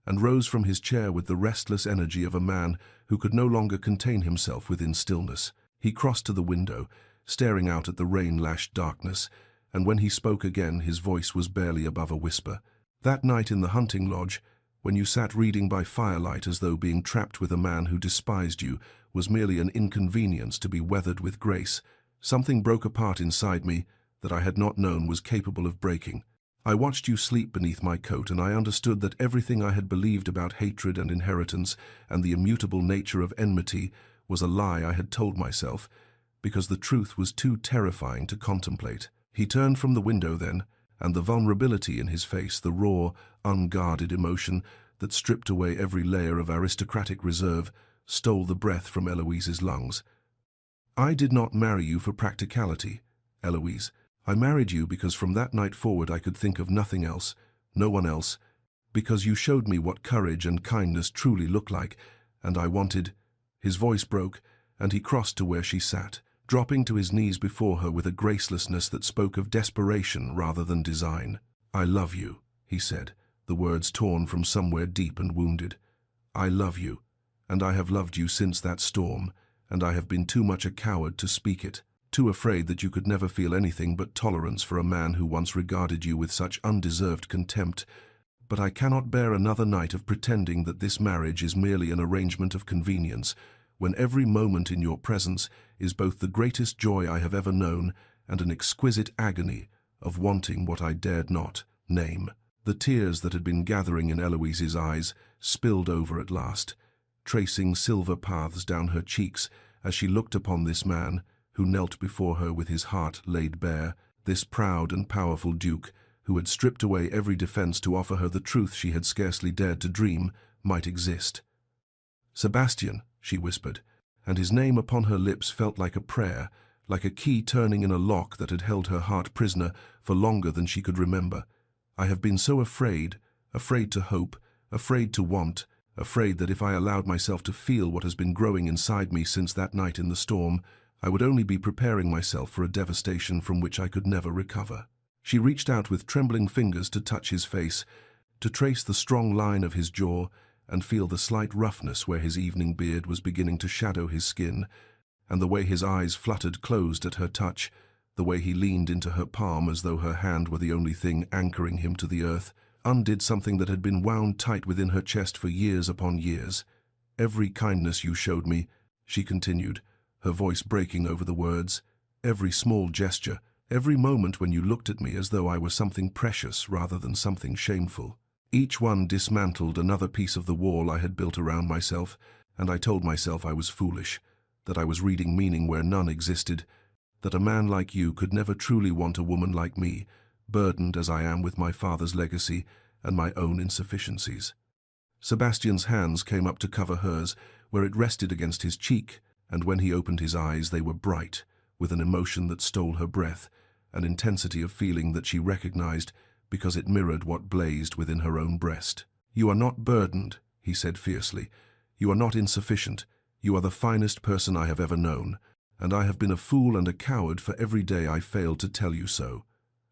and rose from his chair with the restless energy of a man who could no longer contain himself within stillness. He crossed to the window, staring out at the rain-lashed darkness, and when he spoke again his voice was barely above a whisper. "That night in the hunting lodge, when you sat reading by firelight as though being trapped with a man who despised you was merely an inconvenience to be weathered with grace, something broke apart inside me that I had not known was capable of breaking. I watched you sleep beneath my coat, and I understood that everything I had believed about hatred and inheritance and the immutable nature of enmity was a lie I had told myself, because the truth was too terrifying to contemplate." He turned from the window then, and the vulnerability in his face, the raw, unguarded emotion that stripped away every layer of aristocratic reserve, stole the breath from Eloise's lungs. "I did not marry you for practicality, Eloise. I married you because from that night forward I could think of nothing else, no one else, because you showed me what courage and kindness truly look like, and I wanted—" His voice broke, and he crossed to where she sat, dropping to his knees before her with a gracelessness that spoke of desperation rather than design. "I love you," he said, the words torn from somewhere deep and wounded. "I love you, and I have loved you since that storm, and I have been too much a coward to speak it, too afraid that you could never feel anything but tolerance for a man who once regarded you with such undeserved contempt. But I cannot bear another night of pretending that this marriage is merely an arrangement of convenience, when every moment in your presence is both the greatest joy I have ever known and an exquisite agony of wanting what I dared not name." The tears that had been gathering in Eloise's eyes spilled over at last, tracing silver paths down her cheeks as she looked upon this man who knelt before her with his heart laid bare, this proud and powerful duke who had stripped away every defense to offer her the truth she had scarcely dared to dream might exist. "Sebastian," she whispered, and his name upon her lips felt like a prayer, like a key turning in a lock that had held her heart prisoner for longer than she could remember. "I have been so afraid, afraid to hope, afraid to want, afraid that if I allowed myself to feel what has been growing inside me since that night in the storm, I would only be preparing myself for a devastation from which I could never recover." She reached out with trembling fingers to touch his face, to trace the strong line of his jaw and feel the slight roughness where his evening beard was beginning to shadow his skin, and the way his eyes fluttered closed at her touch, the way he leaned into her palm as though her hand were the only thing anchoring him to the earth, undid something that had been wound tight within her chest for years upon years. "Every kindness you showed me," she continued, her voice breaking over the words, "every small gesture, every moment when you looked at me as though I were something precious rather than something shameful. Each one dismantled another piece of the wall I had built around myself, and I told myself I was foolish, that I was reading meaning where none existed, that a man like you could never truly want a woman like me, burdened as I am with my father's legacy and my own insufficiencies." Sebastian's hands came up to cover hers, where it rested against his cheek, and when he opened his eyes they were bright, with an emotion that stole her breath, an intensity of feeling that she recognized because it mirrored what blazed within her own breast. "You are not burdened," he said fiercely. "You are not insufficient. You are the finest person I have ever known, and I have been a fool and a coward for every day I failed to tell you so.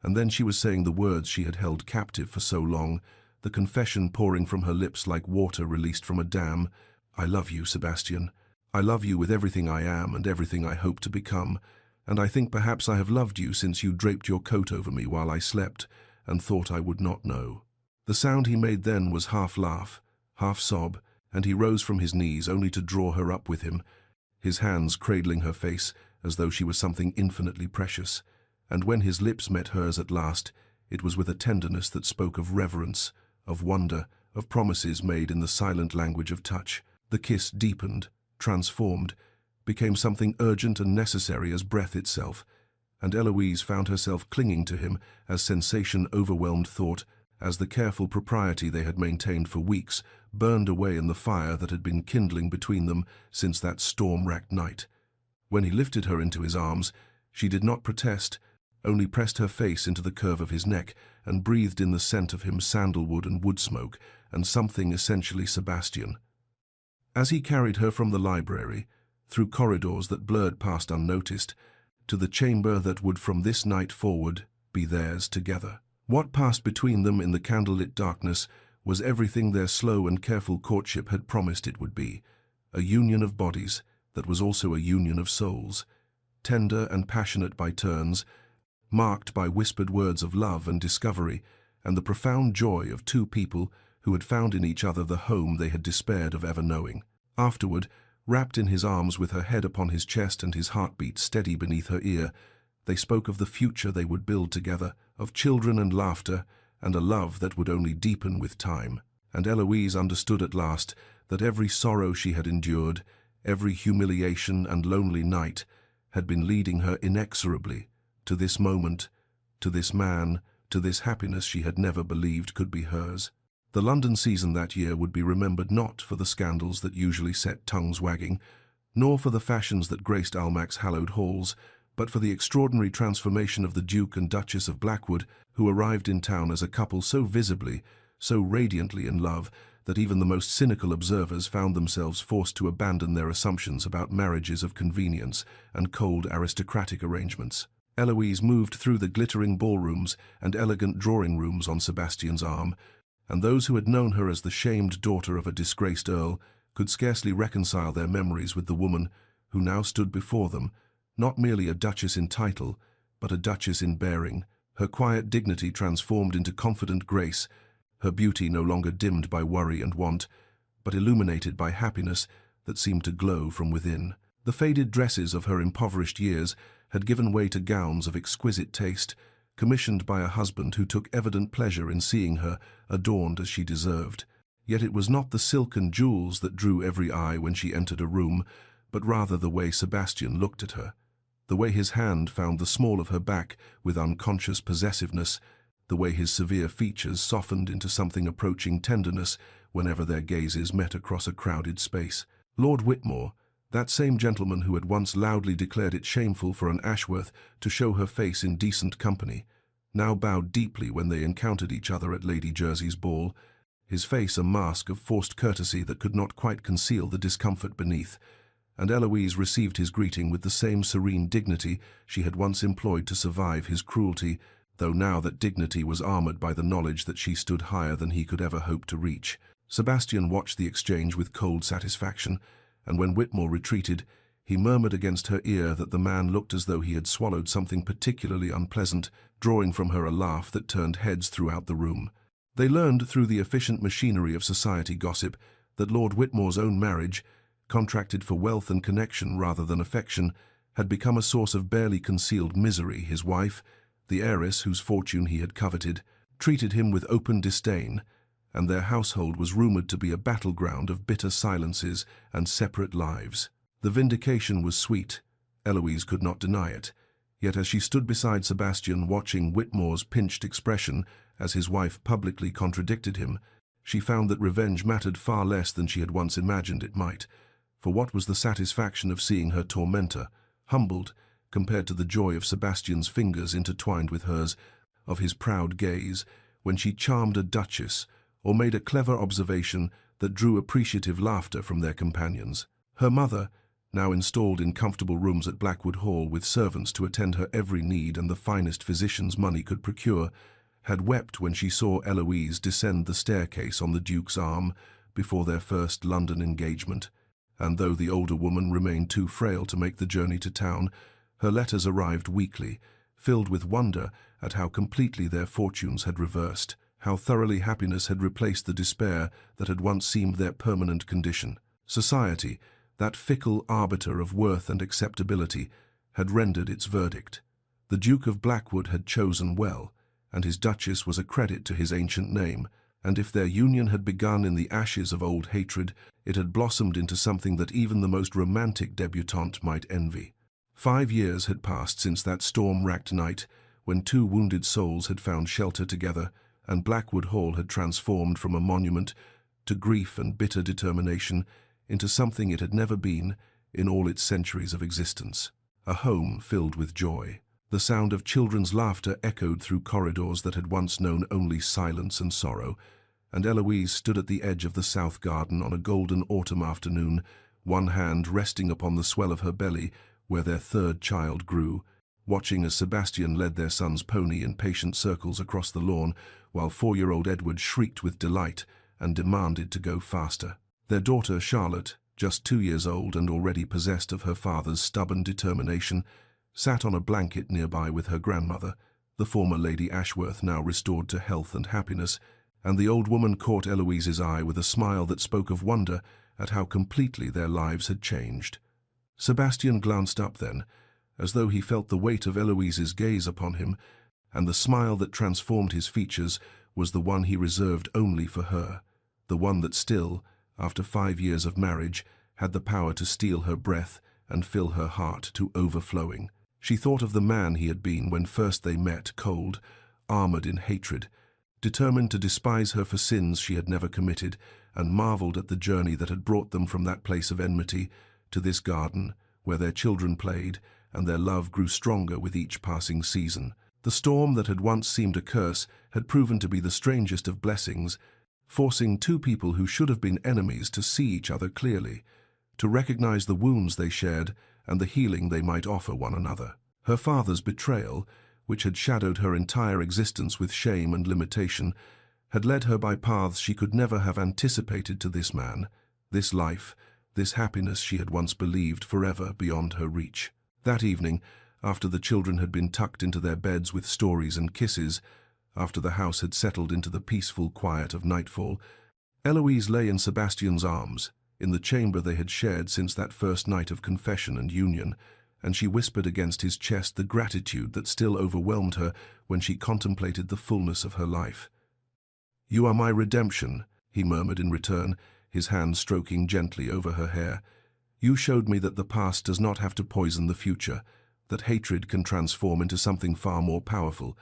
And then she was saying the words she had held captive for so long, the confession pouring from her lips like water released from a dam. I love you, Sebastian. I love you with everything I am and everything I hope to become, and I think perhaps I have loved you since you draped your coat over me while I slept and thought I would not know. The sound he made then was half laugh, half sob, and he rose from his knees only to draw her up with him, his hands cradling her face as though she was something infinitely precious. And when his lips met hers at last, it was with a tenderness that spoke of reverence, of wonder, of promises made in the silent language of touch. The kiss deepened, transformed, became something urgent and necessary as breath itself, and Eloise found herself clinging to him as sensation overwhelmed thought, as the careful propriety they had maintained for weeks burned away in the fire that had been kindling between them since that storm-racked night. When he lifted her into his arms, she did not protest, only pressed her face into the curve of his neck and breathed in the scent of him, sandalwood and wood smoke, and something essentially Sebastian. As he carried her from the library, through corridors that blurred past unnoticed, to the chamber that would from this night forward be theirs together. What passed between them in the candlelit darkness was everything their slow and careful courtship had promised it would be, a union of bodies that was also a union of souls, tender and passionate by turns, marked by whispered words of love and discovery, and the profound joy of two people who had found in each other the home they had despaired of ever knowing. Afterward, wrapped in his arms with her head upon his chest and his heartbeat steady beneath her ear, they spoke of the future they would build together, of children and laughter, and a love that would only deepen with time. And Eloise understood at last that every sorrow she had endured, every humiliation and lonely night, had been leading her inexorably to this moment, to this man, to this happiness she had never believed could be hers. The London season that year would be remembered not for the scandals that usually set tongues wagging, nor for the fashions that graced Almack's hallowed halls, but for the extraordinary transformation of the Duke and Duchess of Blackwood, who arrived in town as a couple so visibly, so radiantly in love, that even the most cynical observers found themselves forced to abandon their assumptions about marriages of convenience and cold aristocratic arrangements. Eloise moved through the glittering ballrooms and elegant drawing-rooms on Sebastian's arm, and those who had known her as the shamed daughter of a disgraced earl could scarcely reconcile their memories with the woman who now stood before them, not merely a duchess in title, but a duchess in bearing, her quiet dignity transformed into confident grace, her beauty no longer dimmed by worry and want, but illuminated by happiness that seemed to glow from within. The faded dresses of her impoverished years had given way to gowns of exquisite taste, commissioned by a husband who took evident pleasure in seeing her adorned as she deserved. Yet it was not the silk and jewels that drew every eye when she entered a room, but rather the way Sebastian looked at her, the way his hand found the small of her back with unconscious possessiveness, the way his severe features softened into something approaching tenderness whenever their gazes met across a crowded space. Lord Whitmore, that same gentleman who had once loudly declared it shameful for an Ashworth to show her face in decent company, now bowed deeply when they encountered each other at Lady Jersey's ball, his face a mask of forced courtesy that could not quite conceal the discomfort beneath, and Eloise received his greeting with the same serene dignity she had once employed to survive his cruelty, though now that dignity was armored by the knowledge that she stood higher than he could ever hope to reach. Sebastian watched the exchange with cold satisfaction, and when Whitmore retreated, he murmured against her ear that the man looked as though he had swallowed something particularly unpleasant, drawing from her a laugh that turned heads throughout the room. They learned through the efficient machinery of society gossip that Lord Whitmore's own marriage, contracted for wealth and connection rather than affection, had become a source of barely concealed misery. His wife, the heiress whose fortune he had coveted, treated him with open disdain, and their household was rumoured to be a battleground of bitter silences and separate lives. The vindication was sweet, Eloise could not deny it, yet as she stood beside Sebastian watching Whitmore's pinched expression as his wife publicly contradicted him, she found that revenge mattered far less than she had once imagined it might, for what was the satisfaction of seeing her tormentor, humbled, compared to the joy of Sebastian's fingers intertwined with hers, of his proud gaze, when she charmed a duchess, or made a clever observation that drew appreciative laughter from their companions. Her mother, now installed in comfortable rooms at Blackwood Hall with servants to attend her every need and the finest physicians money could procure, had wept when she saw Eloise descend the staircase on the Duke's arm before their first London engagement, and though the older woman remained too frail to make the journey to town, her letters arrived weekly, filled with wonder at how completely their fortunes had reversed, how thoroughly happiness had replaced the despair that had once seemed their permanent condition. Society, that fickle arbiter of worth and acceptability, had rendered its verdict. The Duke of Blackwood had chosen well, and his Duchess was a credit to his ancient name, and if their union had begun in the ashes of old hatred, it had blossomed into something that even the most romantic debutante might envy. 5 years had passed since that storm-racked night when two wounded souls had found shelter together, and Blackwood Hall had transformed from a monument to grief and bitter determination into something it had never been in all its centuries of existence. A home filled with joy. The sound of children's laughter echoed through corridors that had once known only silence and sorrow, and Eloise stood at the edge of the south garden on a golden autumn afternoon, one hand resting upon the swell of her belly where their third child grew, watching as Sebastian led their son's pony in patient circles across the lawn, while 4-year-old Edward shrieked with delight and demanded to go faster. Their daughter, Charlotte, just 2 years old and already possessed of her father's stubborn determination, sat on a blanket nearby with her grandmother, the former Lady Ashworth now restored to health and happiness, and the old woman caught Eloise's eye with a smile that spoke of wonder at how completely their lives had changed. Sebastian glanced up then, as though he felt the weight of Eloise's gaze upon him, and the smile that transformed his features was the one he reserved only for her, the one that still, after 5 years of marriage, had the power to steal her breath and fill her heart to overflowing. She thought of the man he had been when first they met, cold, armored in hatred, determined to despise her for sins she had never committed, and marveled at the journey that had brought them from that place of enmity to this garden where their children played and their love grew stronger with each passing season. The storm that had once seemed a curse had proven to be the strangest of blessings, forcing two people who should have been enemies to see each other clearly, to recognize the wounds they shared and the healing they might offer one another. Her father's betrayal, which had shadowed her entire existence with shame and limitation, had led her by paths she could never have anticipated to this man, this life, this happiness she had once believed forever beyond her reach. That evening, after the children had been tucked into their beds with stories and kisses, after the house had settled into the peaceful quiet of nightfall, Eloise lay in Sebastian's arms, in the chamber they had shared since that first night of confession and union, and she whispered against his chest the gratitude that still overwhelmed her when she contemplated the fullness of her life. "You are my redemption," he murmured in return, his hand stroking gently over her hair. "You showed me that the past does not have to poison the future, that hatred can transform into something far more powerful,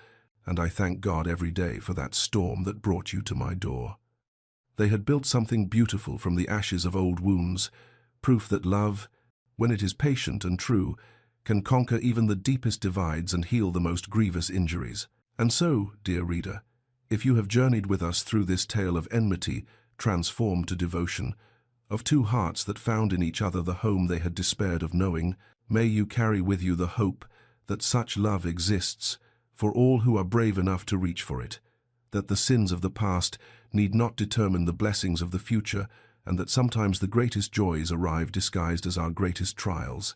and I thank God every day for that storm that brought you to my door." They had built something beautiful from the ashes of old wounds, proof that love, when it is patient and true, can conquer even the deepest divides and heal the most grievous injuries. And so, dear reader, if you have journeyed with us through this tale of enmity transformed to devotion, of two hearts that found in each other the home they had despaired of knowing, may you carry with you the hope that such love exists for all who are brave enough to reach for it, that the sins of the past need not determine the blessings of the future, and that sometimes the greatest joys arrive disguised as our greatest trials.